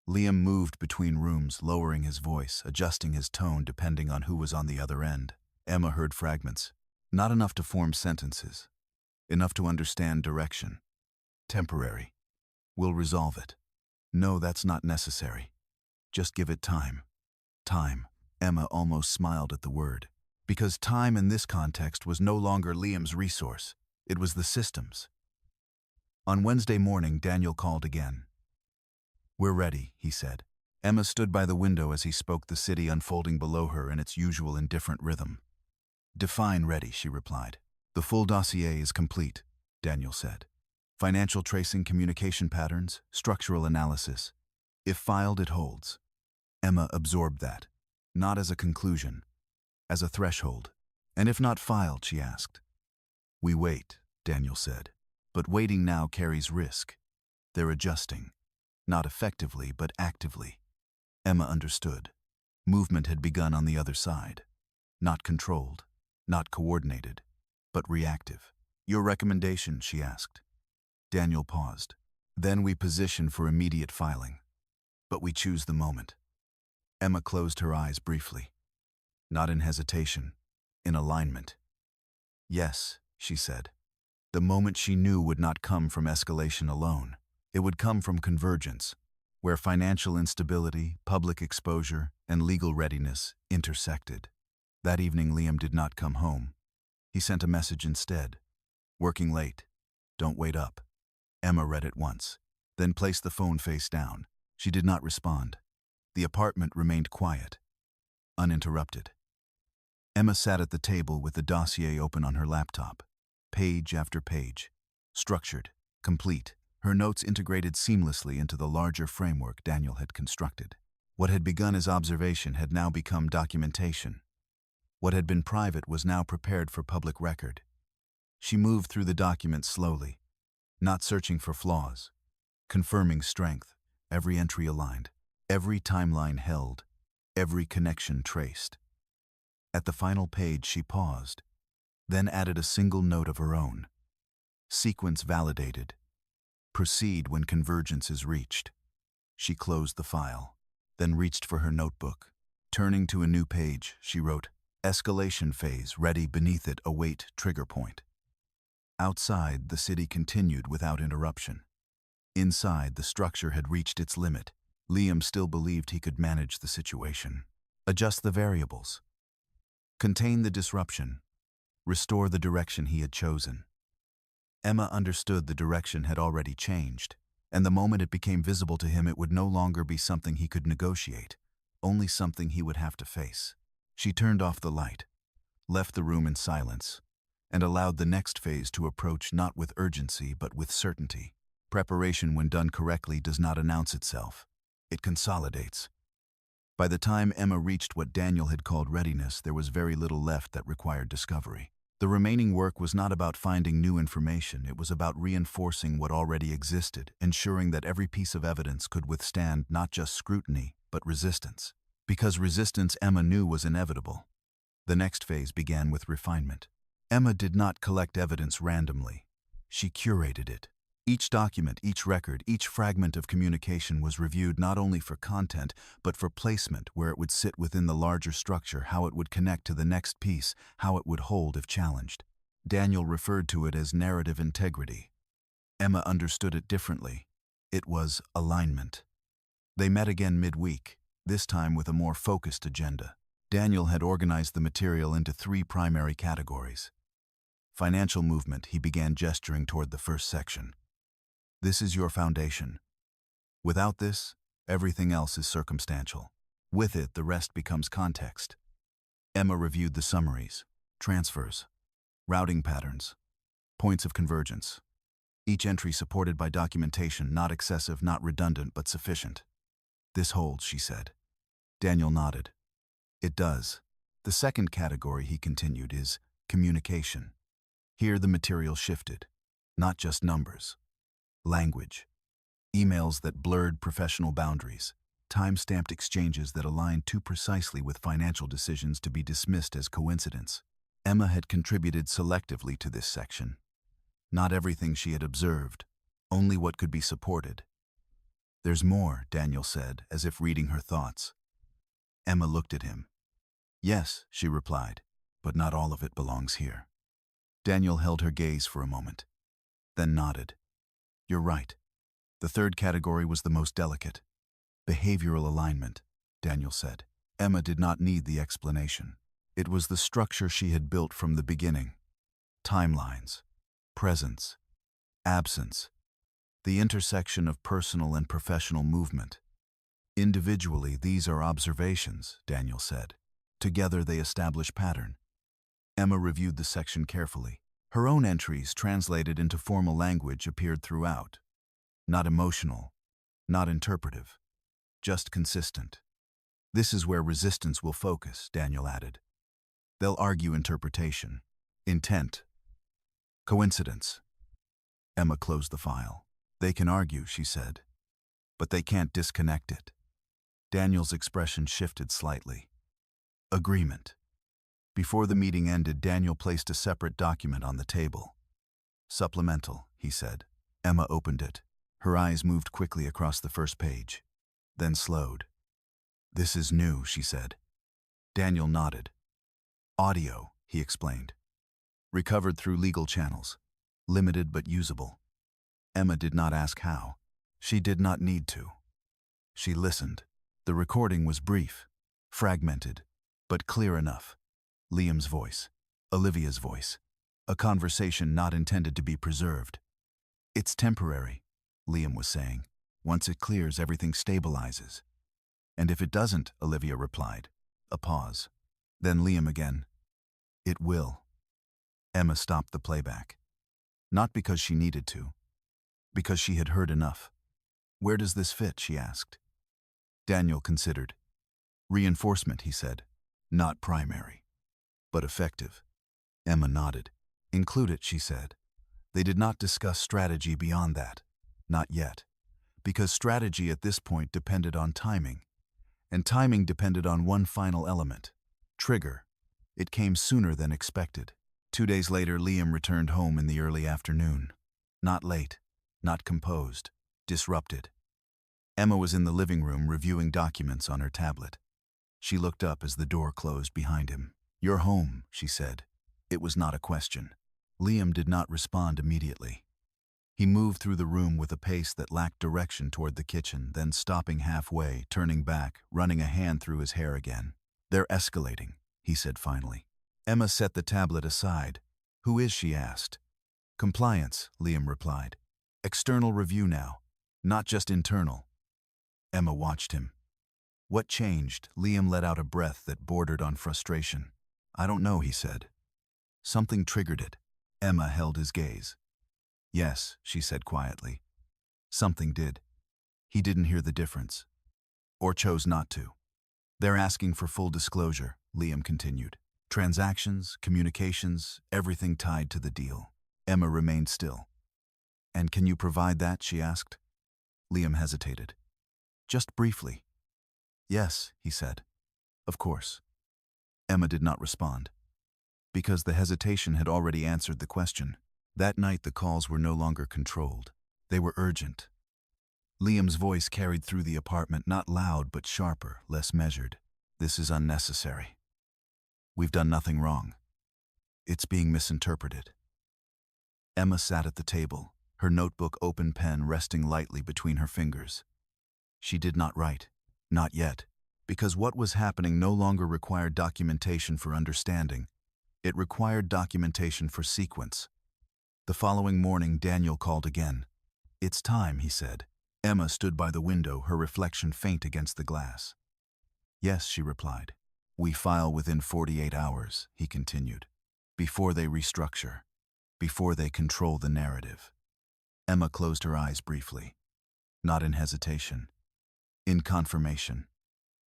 Liam moved between rooms, lowering his voice, adjusting his tone depending on who was on the other end. Emma heard fragments, not enough to form sentences, enough to understand direction. "Temporary. We'll resolve it." "No, that's not necessary. Just give it time." Time. Emma almost smiled at the word. Because time in this context was no longer Liam's resource. It was the system's. On Wednesday morning, Daniel called again. "We're ready," he said. Emma stood by the window as he spoke, the city unfolding below her in its usual indifferent rhythm. "Define ready," she replied. "The full dossier is complete," Daniel said. "Financial tracing, communication patterns, structural analysis. If filed, it holds." Emma absorbed that, not as a conclusion, as a threshold. "And if not filed?" she asked. "We wait," Daniel said. "But waiting now carries risk. They're adjusting. Not effectively, but actively." Emma understood. Movement had begun on the other side. Not controlled, not coordinated, but reactive. "Your recommendation?" she asked. Daniel paused. "Then we position for immediate filing. But we choose the moment." Emma closed her eyes briefly. Not in hesitation, in alignment. "Yes," she said. The moment she knew would not come from escalation alone. It would come from convergence, where financial instability, public exposure, and legal readiness intersected. That evening Liam did not come home. He sent a message instead. "Working late. Don't wait up." Emma read it once, then placed the phone face down. She did not respond. The apartment remained quiet, uninterrupted. Emma sat at the table with the dossier open on her laptop, page after page, structured, complete, her notes integrated seamlessly into the larger framework Daniel had constructed. What had begun as observation had now become documentation. What had been private was now prepared for public record. She moved through the document slowly, not searching for flaws, confirming strength, every entry aligned, every timeline held, every connection traced. At the final page she paused, then added a single note of her own. "Sequence validated. Proceed when convergence is reached." She closed the file, then reached for her notebook. Turning to a new page, she wrote, Escalation phase ready beneath it await trigger point. Outside, the city continued without interruption. Inside, the structure had reached its limit. Liam still believed he could manage the situation. Adjust the variables. Contain the disruption. Restore the direction he had chosen. Emma understood the direction had already changed, and the moment it became visible to him, it would no longer be something he could negotiate, only something he would have to face. She turned off the light, left the room in silence, and allowed the next phase to approach not with urgency but with certainty. Preparation, when done correctly, does not announce itself. It consolidates. By the time Emma reached what Daniel had called readiness, there was very little left that required discovery. The remaining work was not about finding new information, it was about reinforcing what already existed, ensuring that every piece of evidence could withstand not just scrutiny, but resistance. Because resistance, Emma knew, was inevitable. The next phase began with refinement. Emma did not collect evidence randomly. She curated it. Each document, each record, each fragment of communication was reviewed not only for content, but for placement, where it would sit within the larger structure, how it would connect to the next piece, how it would hold if challenged. Daniel referred to it as narrative integrity. Emma understood it differently. It was alignment. They met again midweek, this time with a more focused agenda. Daniel had organized the material into 3 primary categories. Financial movement, he began gesturing toward the first section. This is your foundation. Without this, everything else is circumstantial. With it, the rest becomes context. Emma reviewed the summaries, transfers, routing patterns, points of convergence. Each entry supported by documentation, not excessive, not redundant, but sufficient. This holds, she said. Daniel nodded. It does. The second category, he continued, is communication. Here the material shifted. Not just numbers. Language. Emails that blurred professional boundaries. Time-stamped exchanges that aligned too precisely with financial decisions to be dismissed as coincidence. Emma had contributed selectively to this section. Not everything she had observed, only what could be supported. There's more, Daniel said, as if reading her thoughts. Emma looked at him. Yes, she replied, but not all of it belongs here. Daniel held her gaze for a moment, then nodded. You're right. The third category was the most delicate. Behavioral alignment, Daniel said. Emma did not need the explanation. It was the structure she had built from the beginning. Timelines, presence, absence, the intersection of personal and professional movement. Individually, these are observations, Daniel said. Together, they establish pattern. Emma reviewed the section carefully. Her own entries, translated into formal language, appeared throughout. Not emotional, not interpretive, just consistent. This is where resistance will focus, Daniel added. They'll argue interpretation, intent, coincidence. Emma closed the file. They can argue, she said, but they can't disconnect it. Daniel's expression shifted slightly. Agreement. Before the meeting ended, Daniel placed a separate document on the table. Supplemental, he said. Emma opened it. Her eyes moved quickly across the first page, then slowed. This is new, she said. Daniel nodded. Audio, he explained. Recovered through legal channels. Limited but usable. Emma did not ask how. She did not need to. She listened. The recording was brief, fragmented, but clear enough. Liam's voice, Olivia's voice, a conversation not intended to be preserved. It's temporary, Liam was saying. Once it clears, everything stabilizes. And if it doesn't, Olivia replied. A pause. Then Liam again. It will. Emma stopped the playback. Not because she needed to, because she had heard enough. Where does this fit, she asked. Daniel considered. Reinforcement, he said. Not primary, but effective. Emma nodded. Include it, she said. They did not discuss strategy beyond that. Not yet. Because strategy at this point depended on timing. And timing depended on one final element. Trigger. It came sooner than expected. 2 days later, Liam returned home in the early afternoon. Not late, not composed, disrupted. Emma was in the living room reviewing documents on her tablet. She looked up as the door closed behind him. "You're home," she said. It was not a question. Liam did not respond immediately. He moved through the room with a pace that lacked direction toward the kitchen, then stopping halfway, turning back, running a hand through his hair again. "They're escalating," he said finally. Emma set the tablet aside. "Who is?" she asked. "Compliance," Liam replied. "External review now, not just internal." Emma watched him. "What changed?" Liam let out a breath that bordered on frustration. "I don't know," he said. "Something triggered it." Emma held his gaze. "Yes," she said quietly. "Something did. He didn't hear the difference. Or chose not to." "They're asking for full disclosure," Liam continued. "Transactions, communications, everything tied to the deal." Emma remained still. "And can you provide that?" she asked. Liam hesitated. "Just briefly." "Yes," he said. "Of course." Emma did not respond. Because the hesitation had already answered the question. That night the calls were no longer controlled. They were urgent. Liam's voice carried through the apartment, not loud but sharper, less measured. "This is unnecessary. We've done nothing wrong. It's being misinterpreted." Emma sat at the table, her notebook open, pen resting lightly between her fingers. She did not write. Not yet. Because what was happening no longer required documentation for understanding. It required documentation for sequence. The following morning, Daniel called again. "It's time," he said. Emma stood by the window, her reflection faint against the glass. "Yes," she replied. "We file within 48 hours," he continued. "Before they restructure. Before they control the narrative." Emma closed her eyes briefly. Not in hesitation. In confirmation.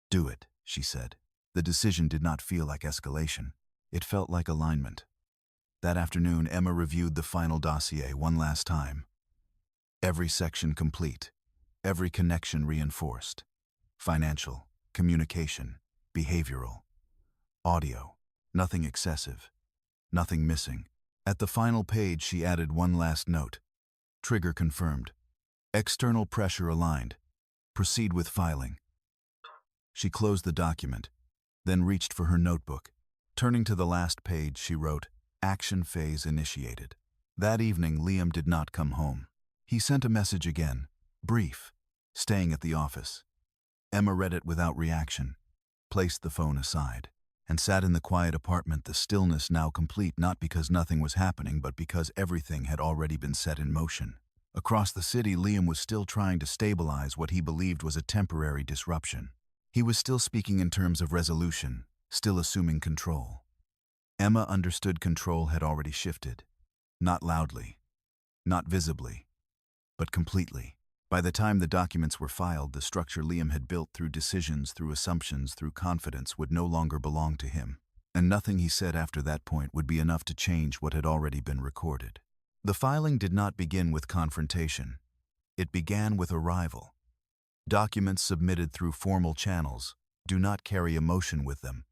"Do it," she said. The decision did not feel like escalation. It felt like alignment. That afternoon, Emma reviewed the final dossier one last time. Every section complete. Every connection reinforced. Financial, communication, behavioral, audio. Nothing excessive. Nothing missing. At the final page, she added one last note. Trigger confirmed. External pressure aligned. Proceed with filing. She closed the document, then reached for her notebook. Turning to the last page, she wrote, "Action phase initiated." That evening, Liam did not come home. He sent a message again, brief, staying at the office. Emma read it without reaction, placed the phone aside, and sat in the quiet apartment, the stillness now complete, not because nothing was happening, but because everything had already been set in motion. Across the city, Liam was still trying to stabilize what he believed was a temporary disruption. He was still speaking in terms of resolution, still assuming control. Emma understood control had already shifted. Not loudly, not visibly, but completely. By the time the documents were filed, the structure Liam had built through decisions, through assumptions, through confidence would no longer belong to him. And nothing he said after that point would be enough to change what had already been recorded. The filing did not begin with confrontation. It began with arrival. Documents submitted through formal channels do not carry emotion with them.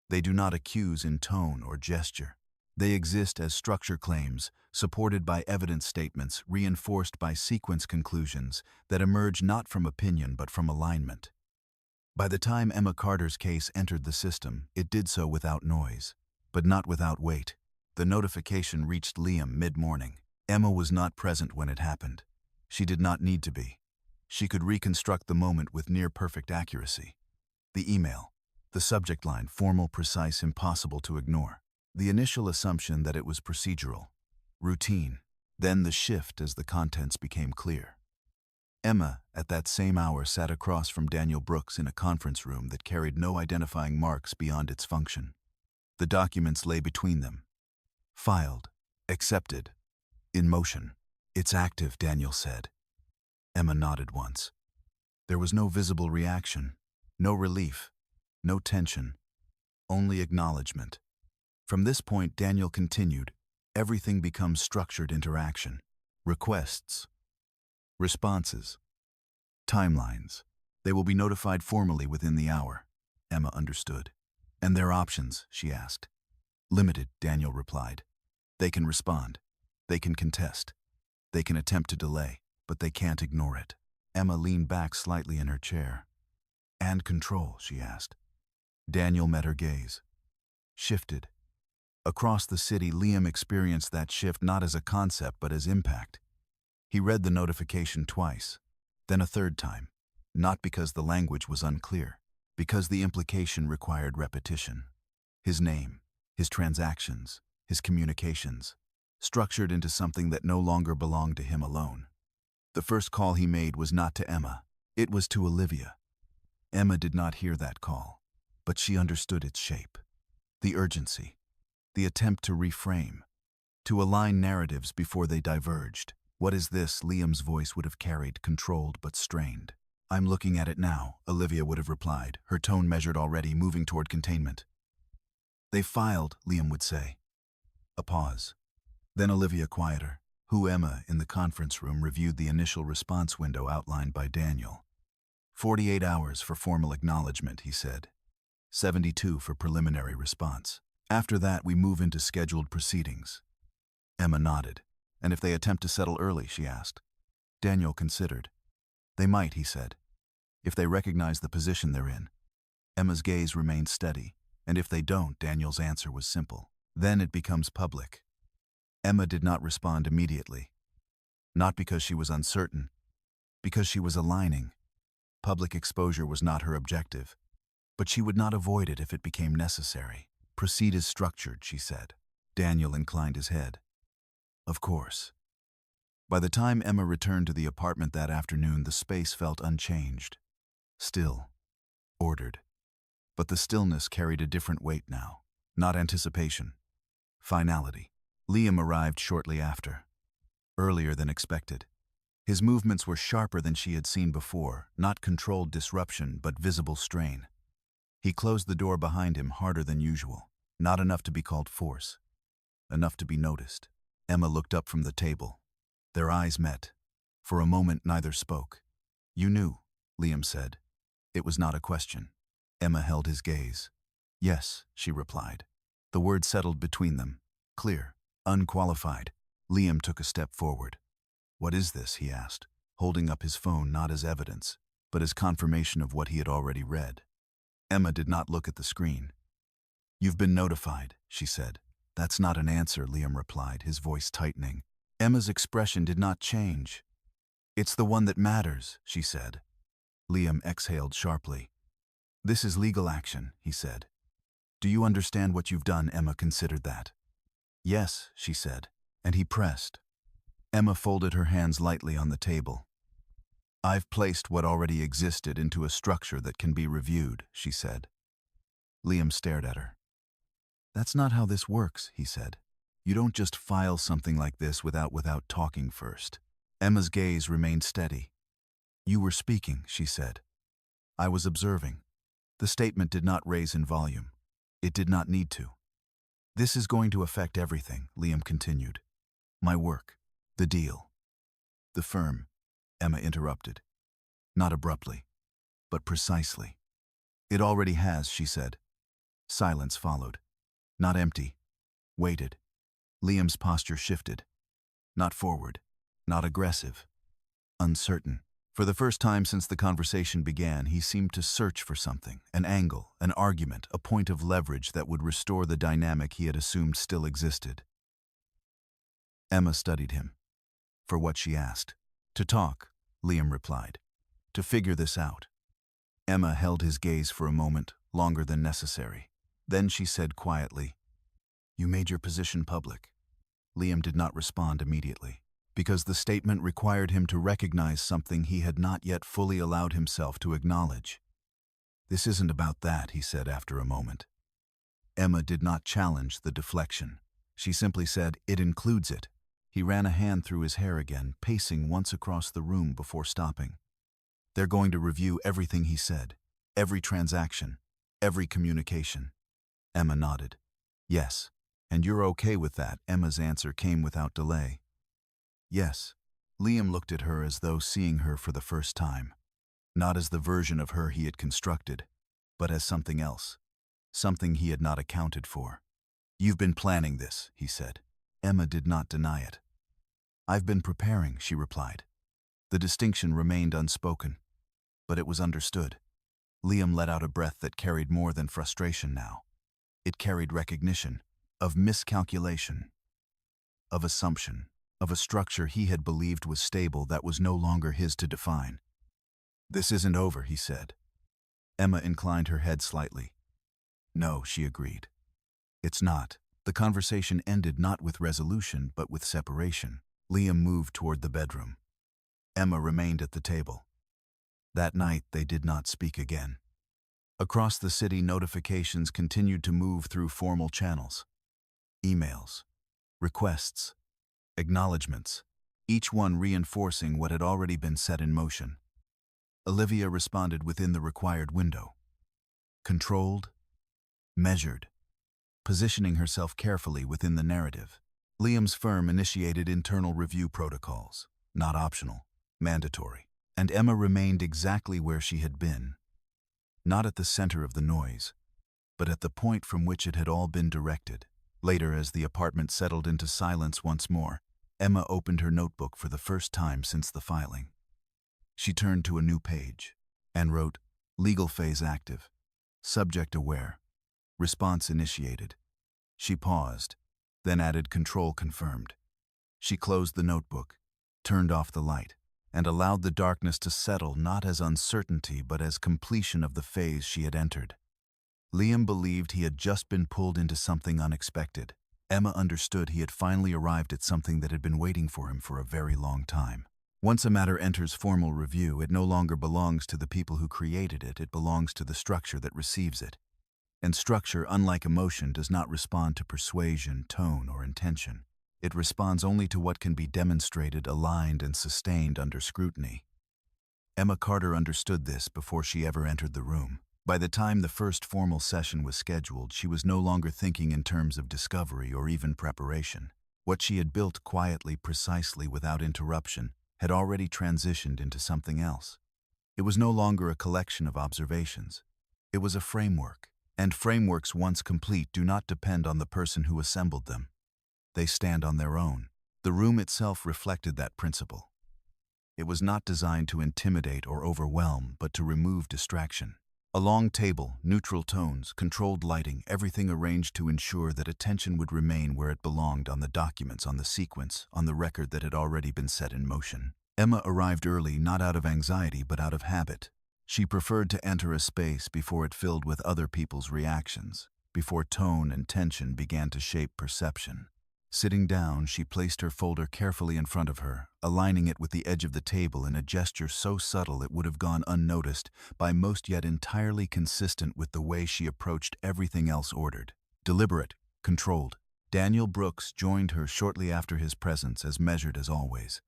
They do not accuse in tone or gesture. They exist as structure claims, supported by evidence statements, reinforced by sequence conclusions that emerge not from opinion but from alignment. By the time Emma Carter's case entered the system, it did so without noise, but not without weight. The notification reached Liam mid-morning. Emma was not present when it happened. She did not need to be. She could reconstruct the moment with near-perfect accuracy. The email. The subject line, formal, precise, impossible to ignore. The initial assumption that it was procedural, routine. Then the shift as the contents became clear. Emma, at that same hour, sat across from Daniel Brooks in a conference room that carried no identifying marks beyond its function. The documents lay between them. Filed. Accepted. In motion. "It's active," Daniel said. Emma nodded once. There was no visible reaction, no relief, no tension, only acknowledgement. From this point, Daniel continued, everything becomes structured interaction. Requests. Responses. Timelines. They will be notified formally within the hour. Emma understood. "And their options?" she asked. "Limited," Daniel replied. "They can respond. They can contest. They can attempt to delay, but they can't ignore it." Emma leaned back slightly in her chair. "And control?" she asked. Daniel met her gaze. shifted. Across the city, Liam experienced that shift not as a concept but as impact. He read the notification twice, then a third time, not because the language was unclear, because the implication required repetition. His name, his transactions, his communications, structured into something that no longer belonged to him alone. The first call he made was not to Emma, it was to Olivia. Emma did not hear that call, but she understood its shape, the urgency, the attempt to reframe, to align narratives before they diverged. "What is this?" Liam's voice would have carried, controlled but strained. "I'm looking at it now," Olivia would have replied, her tone measured already, moving toward containment. "They filed," Liam would say. A pause. Then Olivia, quieter, who Emma, in the conference room, reviewed the initial response window outlined by Daniel. 48 hours for formal acknowledgement, he said. 72 for preliminary response. After that, we move into scheduled proceedings. Emma nodded. "And if they attempt to settle early?" she asked. Daniel considered. "They might," he said, "if they recognize the position they're in." Emma's gaze remained steady, and if they don't, Daniel's answer was simple. "Then it becomes public." Emma did not respond immediately. Not because she was uncertain, because she was aligning. Public exposure was not her objective, but she would not avoid it if it became necessary. "Proceed as structured," she said. Daniel inclined his head. "Of course." By the time Emma returned to the apartment that afternoon, the space felt unchanged. Still, ordered. But the stillness carried a different weight now. Not anticipation. Finality. Liam arrived shortly after. Earlier than expected. His movements were sharper than she had seen before, not controlled disruption, but visible strain. He closed the door behind him harder than usual. Not enough to be called force. Enough to be noticed. Emma looked up from the table. Their eyes met. For a moment, neither spoke. "You knew," Liam said. It was not a question. Emma held his gaze. "Yes," she replied. The word settled between them. Clear, unqualified. Liam took a step forward. "What is this?" he asked, holding up his phone not as evidence, but as confirmation of what he had already read. Emma did not look at the screen. "You've been notified," she said. "That's not an answer," Liam replied, his voice tightening. Emma's expression did not change. "It's the one that matters," she said. Liam exhaled sharply. "This is legal action," he said. "Do you understand what you've done?" Emma considered that. "Yes," she said, and he pressed. Emma folded her hands lightly on the table. "I've placed what already existed into a structure that can be reviewed," she said. Liam stared at her. "That's not how this works," he said. "You don't just file something like this without talking first." Emma's gaze remained steady. "You were speaking," she said. "I was observing." The statement did not raise in volume. It did not need to. "This is going to affect everything," Liam continued. "My work, the deal, the firm," Emma interrupted. Not abruptly, but precisely. "It already has," she said. Silence followed. Not empty. Waited. Liam's posture shifted. Not forward. Not aggressive. Uncertain. For the first time since the conversation began, he seemed to search for something, an angle, an argument, a point of leverage that would restore the dynamic he had assumed still existed. Emma studied him. For what she asked. "To talk," Liam replied. "To figure this out." Emma held his gaze for a moment, longer than necessary. Then she said quietly, "You made your position public." Liam did not respond immediately, because the statement required him to recognize something he had not yet fully allowed himself to acknowledge. "This isn't about that," he said after a moment. Emma did not challenge the deflection. She simply said, "It includes it." He ran a hand through his hair again, pacing once across the room before stopping. "They're going to review everything he said, every transaction, every communication." Emma nodded. "Yes. And you're okay with that?" Emma's answer came without delay. "Yes." Liam looked at her as though seeing her for the first time. Not as the version of her he had constructed, but as something else. Something he had not accounted for. "You've been planning this," he said. Emma did not deny it. "I've been preparing," she replied. The distinction remained unspoken, but it was understood. Liam let out a breath that carried more than frustration now. It carried recognition of miscalculation, of assumption, of a structure he had believed was stable that was no longer his to define. "This isn't over," he said. Emma inclined her head slightly. "No," she agreed. "It's not." The conversation ended not with resolution, but with separation. Liam moved toward the bedroom. Emma remained at the table. That night, they did not speak again. Across the city, notifications continued to move through formal channels. Emails, requests, acknowledgements, each one reinforcing what had already been set in motion. Olivia responded within the required window. Controlled, measured, positioning herself carefully within the narrative. Liam's firm initiated internal review protocols, not optional, mandatory, and Emma remained exactly where she had been, not at the center of the noise, but at the point from which it had all been directed. Later, as the apartment settled into silence once more, Emma opened her notebook for the first time since the filing. She turned to a new page and wrote, "Legal phase active. Subject aware. Response initiated." She paused, then added "control confirmed." She closed the notebook, turned off the light, and allowed the darkness to settle not as uncertainty but as completion of the phase she had entered. Liam believed he had just been pulled into something unexpected. Emma understood he had finally arrived at something that had been waiting for him for a very long time. Once a matter enters formal review, it no longer belongs to the people who created it, it belongs to the structure that receives it. And structure, unlike emotion, does not respond to persuasion, tone, or intention. It responds only to what can be demonstrated, aligned, and sustained under scrutiny. Emma Carter understood this before she ever entered the room. By the time the first formal session was scheduled, she was no longer thinking in terms of discovery or even preparation. What she had built quietly, precisely, without interruption, had already transitioned into something else. It was no longer a collection of observations. It was a framework, and frameworks once complete do not depend on the person who assembled them. They stand on their own. The room itself reflected that principle. It was not designed to intimidate or overwhelm, but to remove distraction. A long table, neutral tones, controlled lighting, everything arranged to ensure that attention would remain where it belonged, on the documents, on the sequence, on the record that had already been set in motion. Emma arrived early, not out of anxiety but out of habit. She preferred to enter a space before it filled with other people's reactions, before tone and tension began to shape perception. Sitting down, she placed her folder carefully in front of her, aligning it with the edge of the table in a gesture so subtle it would have gone unnoticed by most, yet entirely consistent with the way she approached everything else ordered. Deliberate, controlled. Daniel Brooks joined her shortly after his presence, as measured as always.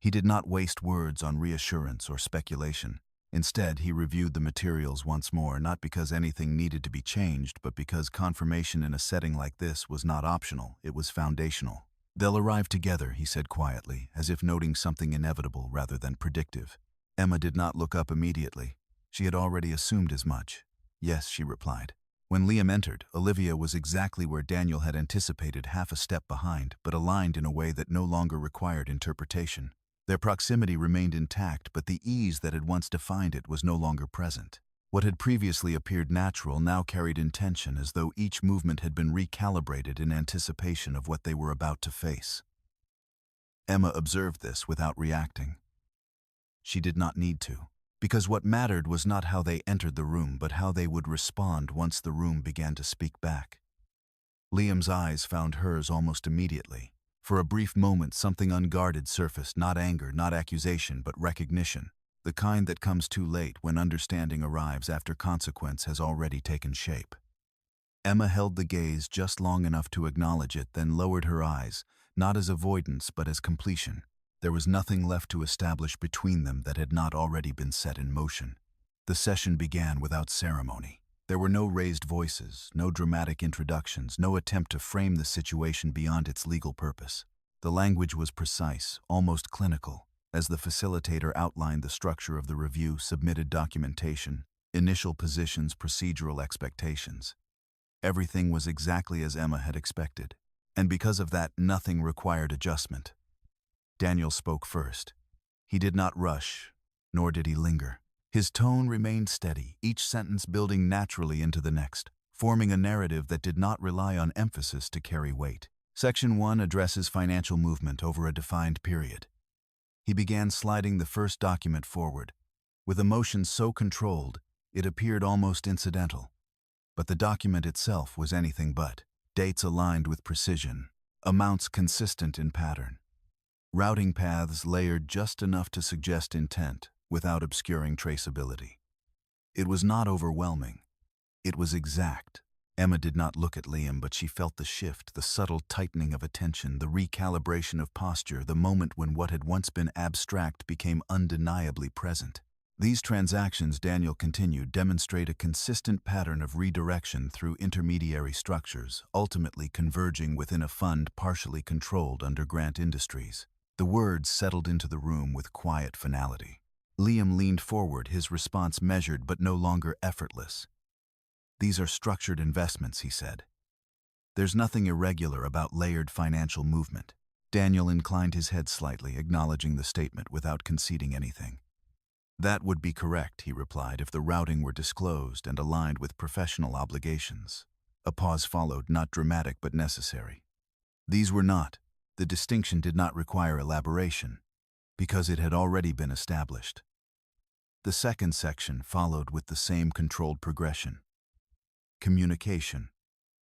He did not waste words on reassurance or speculation. Instead, he reviewed the materials once more, not because anything needed to be changed, but because confirmation in a setting like this was not optional, it was foundational. "They'll arrive together," he said quietly, as if noting something inevitable rather than predictive. Emma did not look up immediately. She had already assumed as much. "Yes," she replied. When Liam entered, Olivia was exactly where Daniel had anticipated, half a step behind, but aligned in a way that no longer required interpretation. Their proximity remained intact, but the ease that had once defined it was no longer present. What had previously appeared natural now carried intention, as though each movement had been recalibrated in anticipation of what they were about to face. Emma observed this without reacting. She did not need to, because what mattered was not how they entered the room, but how they would respond once the room began to speak back. Liam's eyes found hers almost immediately. For a brief moment, something unguarded surfaced, not anger, not accusation, but recognition, the kind that comes too late when understanding arrives after consequence has already taken shape. Emma held the gaze just long enough to acknowledge it, then lowered her eyes, not as avoidance but as completion. There was nothing left to establish between them that had not already been set in motion. The session began without ceremony. There were no raised voices, no dramatic introductions, no attempt to frame the situation beyond its legal purpose. The language was precise, almost clinical, as the facilitator outlined the structure of the review, submitted documentation, initial positions, procedural expectations. Everything was exactly as Emma had expected, and because of that, nothing required adjustment. Daniel spoke first. He did not rush, nor did he linger. His tone remained steady, each sentence building naturally into the next, forming a narrative that did not rely on emphasis to carry weight. Section 1 addresses financial movement over a defined period. He began sliding the first document forward, with emotion so controlled it appeared almost incidental. But the document itself was anything but. Dates aligned with precision, amounts consistent in pattern, routing paths layered just enough to suggest intent without obscuring traceability. It was not overwhelming. It was exact. Emma did not look at Liam, but she felt the shift, the subtle tightening of attention, the recalibration of posture, the moment when what had once been abstract became undeniably present. These transactions, Daniel continued, demonstrate a consistent pattern of redirection through intermediary structures, ultimately converging within a fund partially controlled under Grant Industries. The words settled into the room with quiet finality. Liam leaned forward, his response measured but no longer effortless. "These are structured investments," he said. "There's nothing irregular about layered financial movement." Daniel inclined his head slightly, acknowledging the statement without conceding anything. "That would be correct," he replied, "if the routing were disclosed and aligned with professional obligations." A pause followed, not dramatic but necessary. These were not. The distinction did not require elaboration, because it had already been established. The second section followed with the same controlled progression. Communication,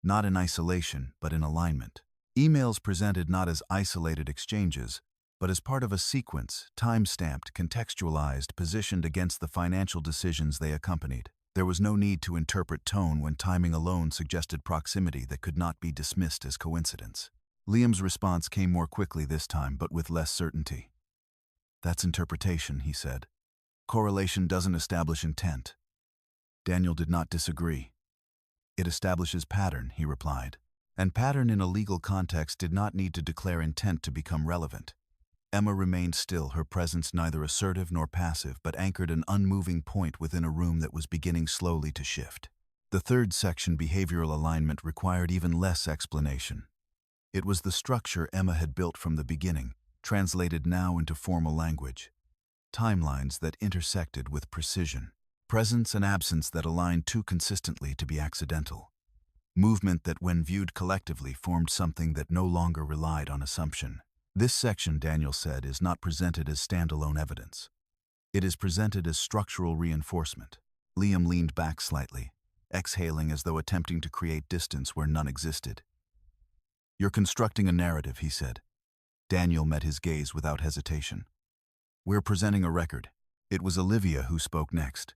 not in isolation, but in alignment. Emails presented not as isolated exchanges, but as part of a sequence, time-stamped, contextualized, positioned against the financial decisions they accompanied. There was no need to interpret tone when timing alone suggested proximity that could not be dismissed as coincidence. Liam's response came more quickly this time, but with less certainty. "That's interpretation," he said. "Correlation doesn't establish intent." Daniel did not disagree. "It establishes pattern," he replied. And pattern in a legal context did not need to declare intent to become relevant. Emma remained still, her presence neither assertive nor passive, but anchored an unmoving point within a room that was beginning slowly to shift. The third section, behavioral alignment, required even less explanation. It was the structure Emma had built from the beginning, translated now into formal language. Timelines that intersected with precision. Presence and absence that aligned too consistently to be accidental. Movement that, when viewed collectively, formed something that no longer relied on assumption. This section, Daniel said, is not presented as standalone evidence. It is presented as structural reinforcement. Liam leaned back slightly, exhaling as though attempting to create distance where none existed. "You're constructing a narrative," he said. Daniel met his gaze without hesitation. "We're presenting a record." It was Olivia who spoke next.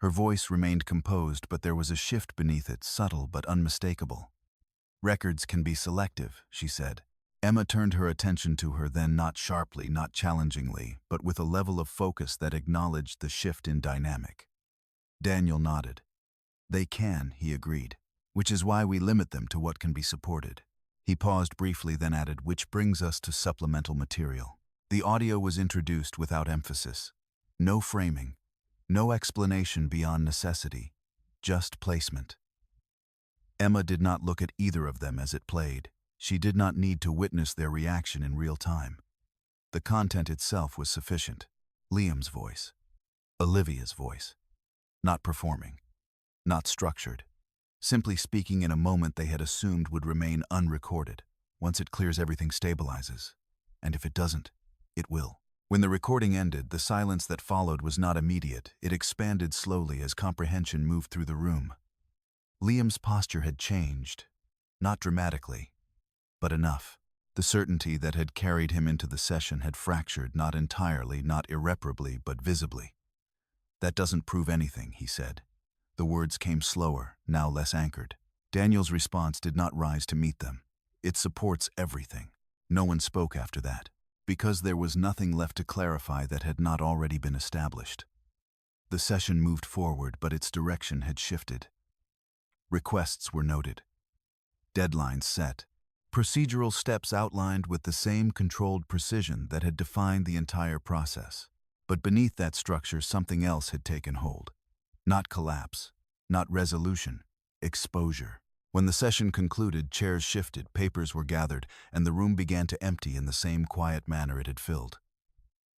Her voice remained composed, but there was a shift beneath it, subtle but unmistakable. "Records can be selective," she said. Emma turned her attention to her, then not sharply, not challengingly, but with a level of focus that acknowledged the shift in dynamic. Daniel nodded. "They can," he agreed, "which is why we limit them to what can be supported." He paused briefly, then added, "Which brings us to supplemental material." The audio was introduced without emphasis. No framing, no explanation beyond necessity, just placement. Emma did not look at either of them as it played. She did not need to witness their reaction in real time. The content itself was sufficient. Liam's voice. Olivia's voice. Not performing. Not structured. Simply speaking in a moment they had assumed would remain unrecorded. Once it clears, everything stabilizes. And if it doesn't, it will. When the recording ended, the silence that followed was not immediate. It expanded slowly as comprehension moved through the room. Liam's posture had changed. Not dramatically, but enough. The certainty that had carried him into the session had fractured, not entirely, not irreparably, but visibly. "That doesn't prove anything," he said. The words came slower, now less anchored. Daniel's response did not rise to meet them. "It supports everything." No one spoke after that, because there was nothing left to clarify that had not already been established. The session moved forward, but its direction had shifted. Requests were noted. Deadlines set. Procedural steps outlined with the same controlled precision that had defined the entire process. But beneath that structure, something else had taken hold. Not collapse, not resolution, exposure. When the session concluded, chairs shifted, papers were gathered, and the room began to empty in the same quiet manner it had filled.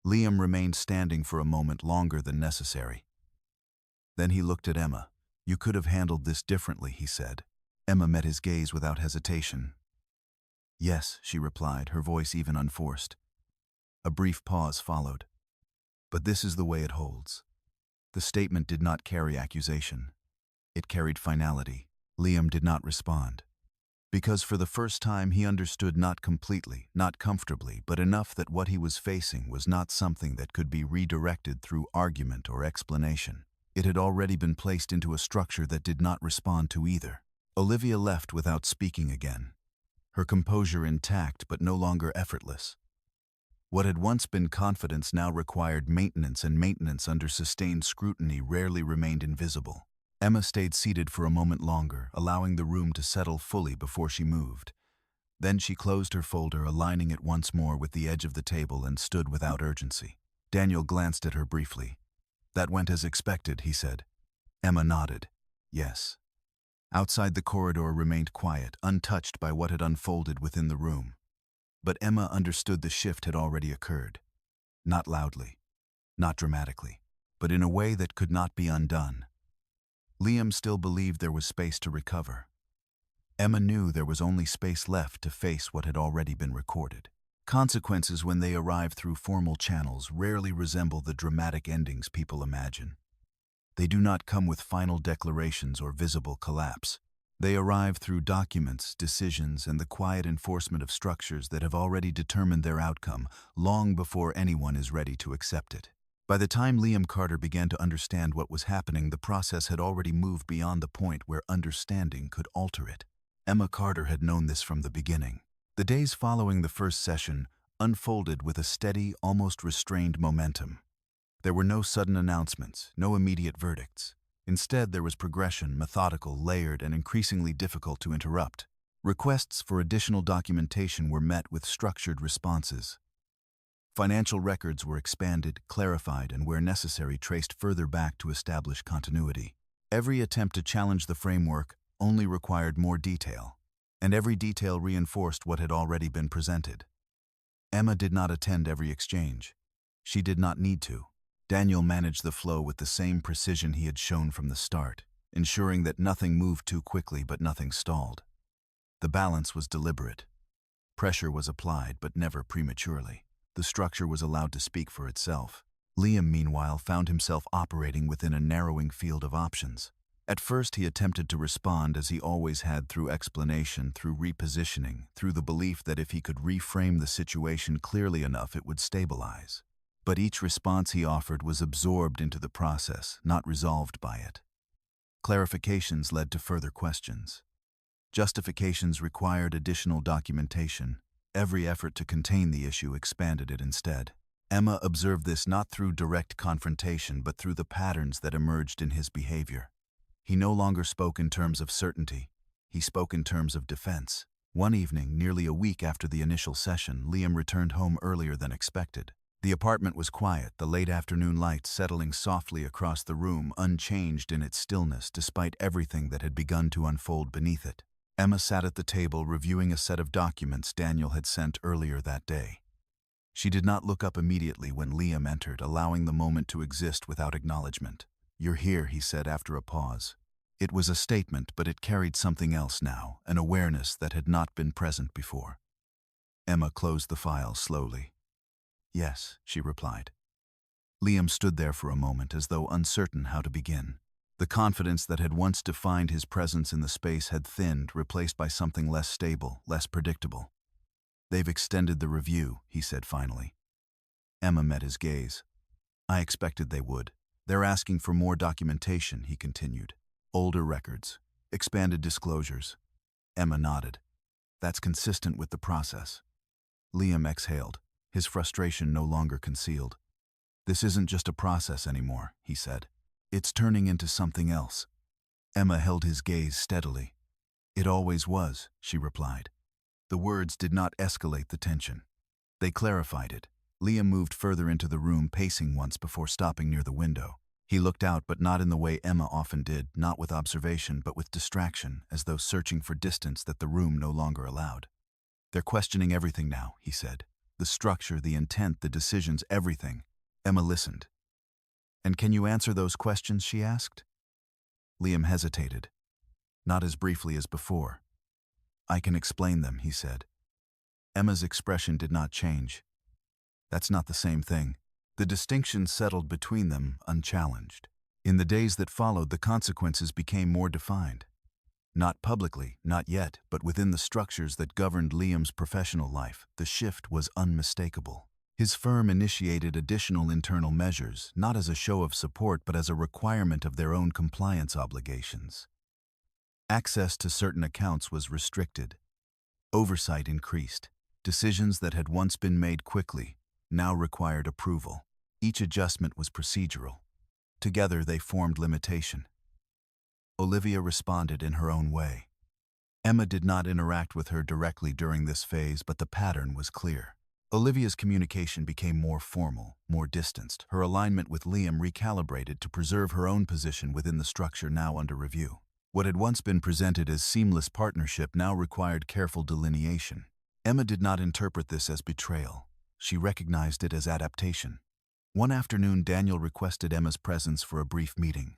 Liam remained standing for a moment longer than necessary. Then he looked at Emma. You could have handled this differently, he said. Emma met his gaze without hesitation. Yes, she replied, her voice even unforced. A brief pause followed. But this is the way it holds. The statement did not carry accusation. It carried finality. Liam did not respond. Because for the first time he understood not completely, not comfortably, but enough that what he was facing was not something that could be redirected through argument or explanation. It had already been placed into a structure that did not respond to either. Olivia left without speaking again, her composure intact but no longer effortless. What had once been confidence now required maintenance, and maintenance under sustained scrutiny rarely remained invisible. Emma stayed seated for a moment longer, allowing the room to settle fully before she moved. Then she closed her folder, aligning it once more with the edge of the table, and stood without urgency. Daniel glanced at her briefly. That went as expected, he said. Emma nodded. Yes. Outside, the corridor remained quiet, untouched by what had unfolded within the room. But Emma understood the shift had already occurred. Not loudly, not dramatically, but in a way that could not be undone. Liam still believed there was space to recover. Emma knew there was only space left to face what had already been recorded. Consequences, when they arrive through formal channels, rarely resemble the dramatic endings people imagine. They do not come with final declarations or visible collapse. They arrive through documents, decisions, and the quiet enforcement of structures that have already determined their outcome long before anyone is ready to accept it. By the time Liam Carter began to understand what was happening, the process had already moved beyond the point where understanding could alter it. Emma Carter had known this from the beginning. The days following the first session unfolded with a steady, almost restrained momentum. There were no sudden announcements, no immediate verdicts. Instead, there was progression, methodical, layered, and increasingly difficult to interrupt. Requests for additional documentation were met with structured responses. Financial records were expanded, clarified, and where necessary traced further back to establish continuity. Every attempt to challenge the framework only required more detail, and every detail reinforced what had already been presented. Emma did not attend every exchange. She did not need to. Daniel managed the flow with the same precision he had shown from the start, ensuring that nothing moved too quickly but nothing stalled. The balance was deliberate. Pressure was applied, but never prematurely. The structure was allowed to speak for itself. Liam, meanwhile, found himself operating within a narrowing field of options. At first, he attempted to respond as he always had, through explanation, through repositioning, through the belief that if he could reframe the situation clearly enough, it would stabilize. But each response he offered was absorbed into the process, not resolved by it. Clarifications led to further questions. Justifications required additional documentation. Every effort to contain the issue expanded it instead. Emma observed this not through direct confrontation, but through the patterns that emerged in his behavior. He no longer spoke in terms of certainty. He spoke in terms of defense. One evening, nearly a week after the initial session, Liam returned home earlier than expected. The apartment was quiet, the late afternoon light settling softly across the room, unchanged in its stillness despite everything that had begun to unfold beneath it. Emma sat at the table reviewing a set of documents Daniel had sent earlier that day. She did not look up immediately when Liam entered, allowing the moment to exist without acknowledgement. "You're here," he said after a pause. It was a statement, but it carried something else now, an awareness that had not been present before. Emma closed the file slowly. "Yes," she replied. Liam stood there for a moment as though uncertain how to begin. The confidence that had once defined his presence in the space had thinned, replaced by something less stable, less predictable. "They've extended the review," he said finally. Emma met his gaze. "I expected they would. They're asking for more documentation," he continued. "Older records, expanded disclosures." Emma nodded. "That's consistent with the process." Liam exhaled, his frustration no longer concealed. "This isn't just a process anymore," he said. "It's turning into something else." Emma held his gaze steadily. "It always was," she replied. The words did not escalate the tension. They clarified it. Liam moved further into the room, pacing once before stopping near the window. He looked out, but not in the way Emma often did, not with observation, but with distraction, as though searching for distance that the room no longer allowed. "They're questioning everything now," he said. "The structure, the intent, the decisions, everything." Emma listened. "And can you answer those questions?" she asked. Liam hesitated, not as briefly as before. "I can explain them," he said. Emma's expression did not change. "That's not the same thing." The distinction settled between them unchallenged. In the days that followed, the consequences became more defined. Not publicly, not yet, but within the structures that governed Liam's professional life, the shift was unmistakable. His firm initiated additional internal measures, not as a show of support but as a requirement of their own compliance obligations. Access to certain accounts was restricted. Oversight increased. Decisions that had once been made quickly now required approval. Each adjustment was procedural. Together they formed limitation. Olivia responded in her own way. Emma did not interact with her directly during this phase, but the pattern was clear. Olivia's communication became more formal, more distanced. Her alignment with Liam recalibrated to preserve her own position within the structure now under review. What had once been presented as seamless partnership now required careful delineation. Emma did not interpret this as betrayal. She recognized it as adaptation. One afternoon, Daniel requested Emma's presence for a brief meeting.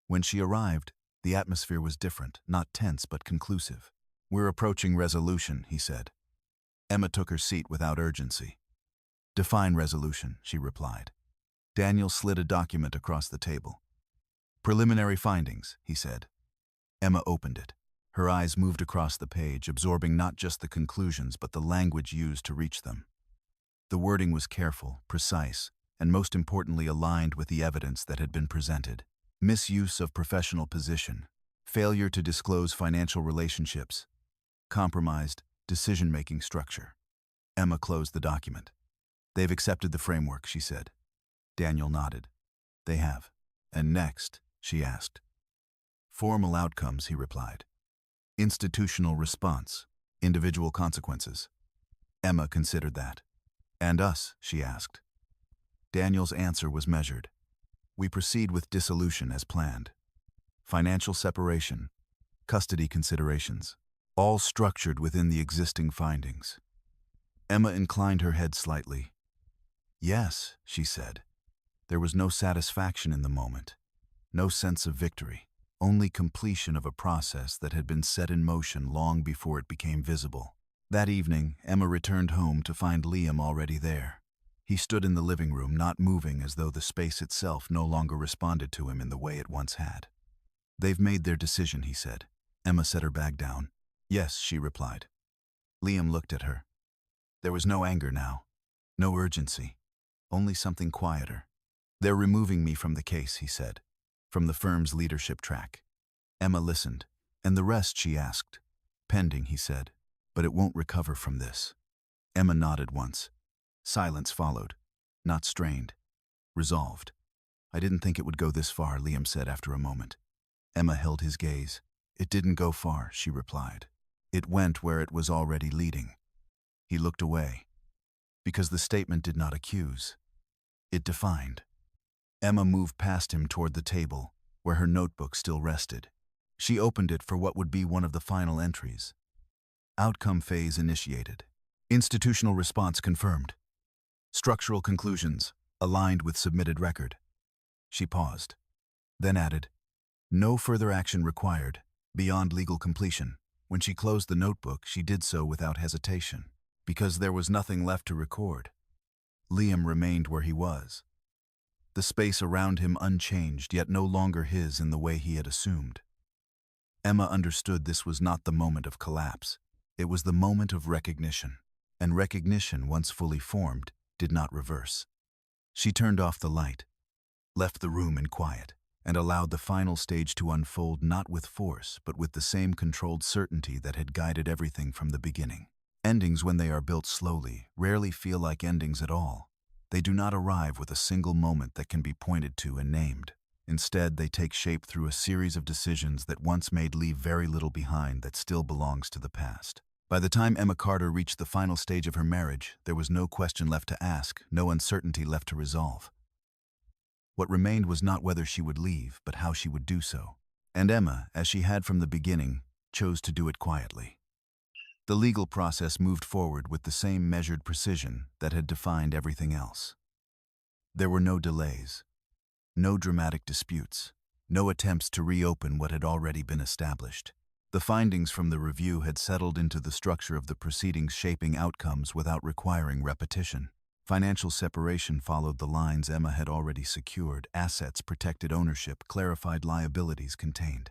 When she arrived, the atmosphere was different, not tense but conclusive. "We're approaching resolution," he said. Emma took her seat without urgency. "Define resolution," she replied. Daniel slid a document across the table. "Preliminary findings," he said. Emma opened it. Her eyes moved across the page, absorbing not just the conclusions but the language used to reach them. The wording was careful, precise, and most importantly aligned with the evidence that had been presented. Misuse of professional position, failure to disclose financial relationships, compromised decision-making structure. Emma closed the document. "They've accepted the framework," she said. Daniel nodded. "They have. And next?" she asked. "Formal outcomes," he replied. "Institutional response, individual consequences." Emma considered that. "And us?" she asked. Daniel's answer was measured. "We proceed with dissolution as planned. Financial separation, custody considerations, all structured within the existing findings." Emma inclined her head slightly. "Yes," she said. There was no satisfaction in the moment, no sense of victory, only completion of a process that had been set in motion long before it became visible. That evening, Emma returned home to find Liam already there. He stood in the living room, not moving, as though the space itself no longer responded to him in the way it once had. "They've made their decision," he said. Emma set her bag down. "Yes," she replied. Liam looked at her. There was no anger now, no urgency, only something quieter. "They're removing me from the case," he said, "from the firm's leadership track." Emma listened. "And the rest?" she asked. "Pending," he said, "but it won't recover from this." Emma nodded once. Silence followed, not strained, resolved. "I didn't think it would go this far," Liam said after a moment. Emma held his gaze. "It didn't go far," she replied. "It went where it was already leading." He looked away. Because the statement did not accuse. It defined. Emma moved past him toward the table, where her notebook still rested. She opened it for what would be one of the final entries. Outcome phase initiated. Institutional response confirmed. Structural conclusions aligned with submitted record. She paused, then added, "No further action required, beyond legal completion." When she closed the notebook, she did so without hesitation, because there was nothing left to record. Liam remained where he was. The space around him unchanged, yet no longer his in the way he had assumed. Emma understood this was not the moment of collapse. It was the moment of recognition, and recognition, once fully formed, did not reverse. She turned off the light, left the room in quiet, and allowed the final stage to unfold not with force, but with the same controlled certainty that had guided everything from the beginning. Endings, when they are built slowly, rarely feel like endings at all. They do not arrive with a single moment that can be pointed to and named. Instead, they take shape through a series of decisions that once made leave very little behind that still belongs to the past. By the time Emma Carter reached the final stage of her marriage, there was no question left to ask, no uncertainty left to resolve. What remained was not whether she would leave, but how she would do so. And Emma, as she had from the beginning, chose to do it quietly. The legal process moved forward with the same measured precision that had defined everything else. There were no delays, no dramatic disputes, no attempts to reopen what had already been established. The findings from the review had settled into the structure of the proceedings, shaping outcomes without requiring repetition. Financial separation followed the lines Emma had already secured: assets protected ownership, clarified liabilities contained.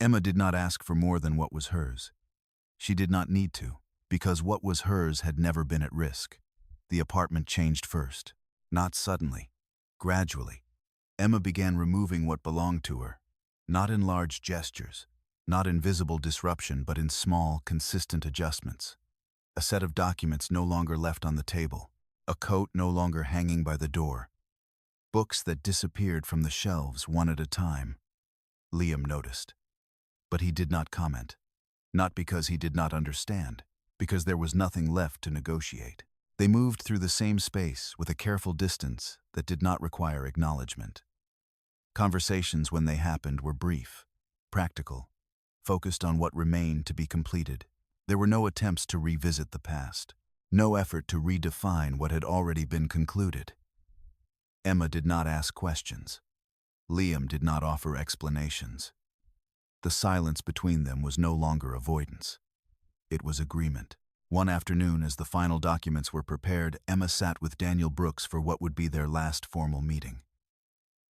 Emma did not ask for more than what was hers. She did not need to, because what was hers had never been at risk. The apartment changed first, not suddenly, gradually. Emma began removing what belonged to her, not in large gestures, not in visible disruption, but in small, consistent adjustments. A set of documents no longer left on the table, a coat no longer hanging by the door, books that disappeared from the shelves one at a time. Liam noticed, but he did not comment. Not because he did not understand, because there was nothing left to negotiate. They moved through the same space with a careful distance that did not require acknowledgement. Conversations, when they happened, were brief, practical, focused on what remained to be completed. There were no attempts to revisit the past, no effort to redefine what had already been concluded. Emma did not ask questions. Liam did not offer explanations. The silence between them was no longer avoidance. It was agreement. One afternoon, as the final documents were prepared, Emma sat with Daniel Brooks for what would be their last formal meeting.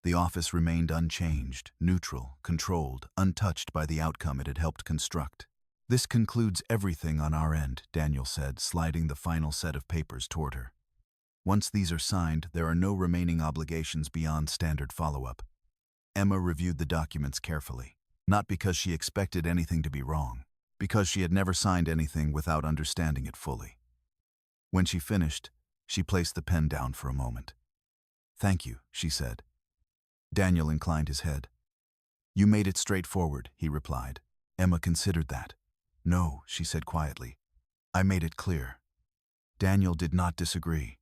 The office remained unchanged, neutral, controlled, untouched by the outcome it had helped construct. "This concludes everything on our end," Daniel said, sliding the final set of papers toward her. "Once these are signed, there are no remaining obligations beyond standard follow-up." Emma reviewed the documents carefully, not because she expected anything to be wrong, because she had never signed anything without understanding it fully. When she finished, she placed the pen down for a moment. "Thank you," she said. Daniel inclined his head. "You made it straightforward," he replied. Emma considered that. "No," she said quietly. "I made it clear." Daniel did not disagree.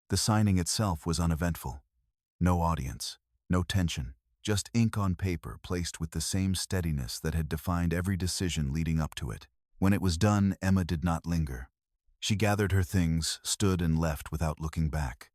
The signing itself was uneventful. No audience, no tension, just ink on paper placed with the same steadiness that had defined every decision leading up to it. When it was done, Emma did not linger. She gathered her things, stood, and left without looking back.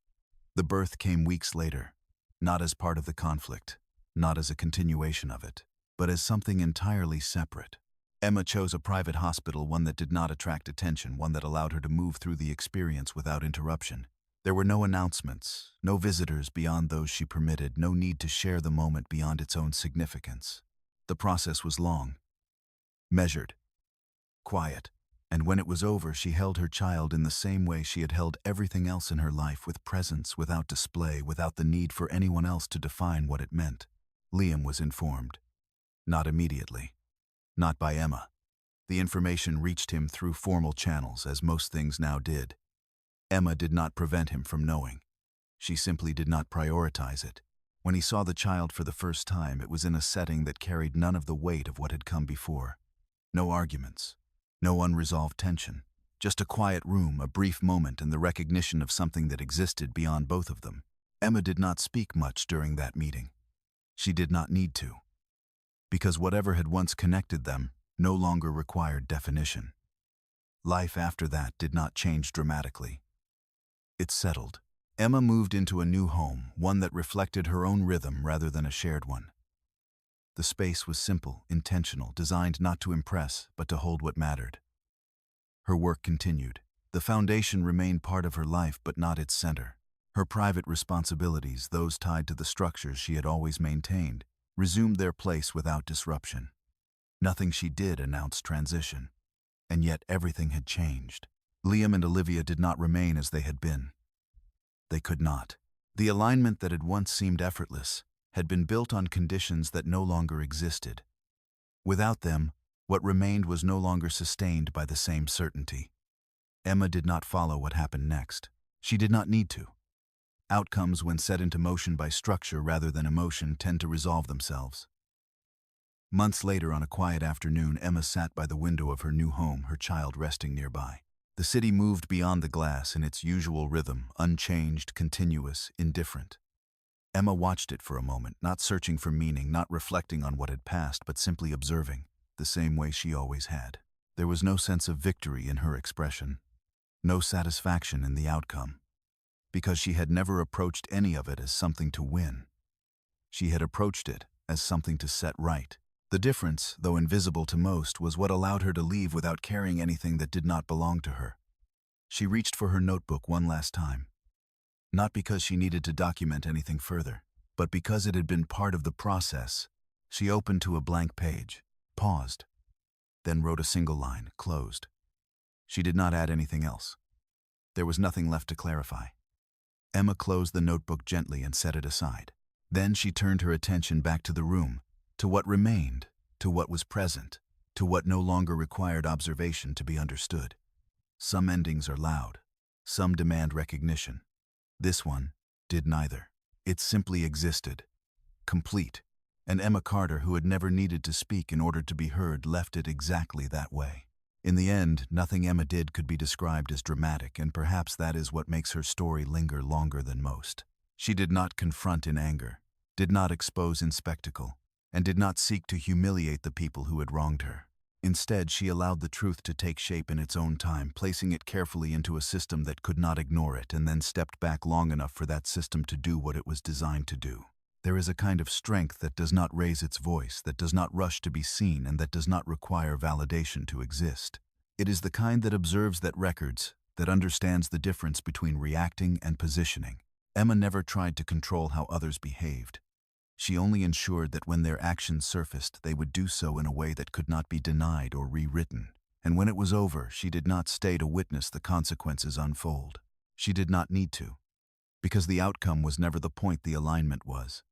The birth came weeks later, not as part of the conflict, not as a continuation of it, but as something entirely separate. Emma chose a private hospital, one that did not attract attention, one that allowed her to move through the experience without interruption. There were no announcements, no visitors beyond those she permitted, no need to share the moment beyond its own significance. The process was long, measured, quiet, and when it was over, she held her child in the same way she had held everything else in her life, with presence, without display, without the need for anyone else to define what it meant. Liam was informed. Not immediately. Not by Emma. The information reached him through formal channels, as most things now did. Emma did not prevent him from knowing. She simply did not prioritize it. When he saw the child for the first time, it was in a setting that carried none of the weight of what had come before. No arguments, no unresolved tension, just a quiet room, a brief moment, and the recognition of something that existed beyond both of them. Emma did not speak much during that meeting. She did not need to, because whatever had once connected them no longer required definition. Life after that did not change dramatically. It settled. Emma moved into a new home, one that reflected her own rhythm rather than a shared one. The space was simple, intentional, designed not to impress, but to hold what mattered. Her work continued. The foundation remained part of her life, but not its center. Her private responsibilities, those tied to the structures she had always maintained, resumed their place without disruption. Nothing she did announced transition, and yet everything had changed. Liam and Olivia did not remain as they had been. They could not. The alignment that had once seemed effortless had been built on conditions that no longer existed. Without them, what remained was no longer sustained by the same certainty. Emma did not follow what happened next. She did not need to. Outcomes, when set into motion by structure rather than emotion, tend to resolve themselves. Months later, on a quiet afternoon, Emma sat by the window of her new home, her child resting nearby. The city moved beyond the glass in its usual rhythm, unchanged, continuous, indifferent. Emma watched it for a moment, not searching for meaning, not reflecting on what had passed, but simply observing, the same way she always had. There was no sense of victory in her expression, no satisfaction in the outcome, because she had never approached any of it as something to win. She had approached it as something to set right. The difference, though invisible to most, was what allowed her to leave without carrying anything that did not belong to her. She reached for her notebook one last time. Not because she needed to document anything further, but because it had been part of the process. She opened to a blank page, paused, then wrote a single line, closed. She did not add anything else. There was nothing left to clarify. Emma closed the notebook gently and set it aside. Then she turned her attention back to the room, to what remained, to what was present, to what no longer required observation to be understood. Some endings are loud. Some demand recognition. This one did neither. It simply existed, complete, and Emma Carter, who had never needed to speak in order to be heard, left it exactly that way. In the end, nothing Emma did could be described as dramatic, and perhaps that is what makes her story linger longer than most. She did not confront in anger, did not expose in spectacle, and did not seek to humiliate the people who had wronged her. Instead, she allowed the truth to take shape in its own time, placing it carefully into a system that could not ignore it, and then stepped back long enough for that system to do what it was designed to do. There is a kind of strength that does not raise its voice, that does not rush to be seen, and that does not require validation to exist. It is the kind that observes, that records, that understands the difference between reacting and positioning. Emma never tried to control how others behaved. She only ensured that when their actions surfaced, they would do so in a way that could not be denied or rewritten. And when it was over, she did not stay to witness the consequences unfold. She did not need to, because the outcome was never the point, the alignment was.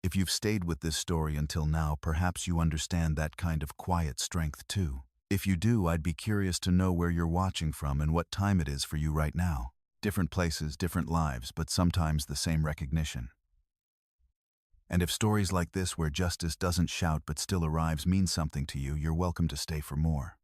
If you've stayed with this story until now, perhaps you understand that kind of quiet strength too. If you do, I'd be curious to know where you're watching from and what time it is for you right now. Different places, different lives, but sometimes the same recognition. And if stories like this, where justice doesn't shout but still arrives, mean something to you, you're welcome to stay for more.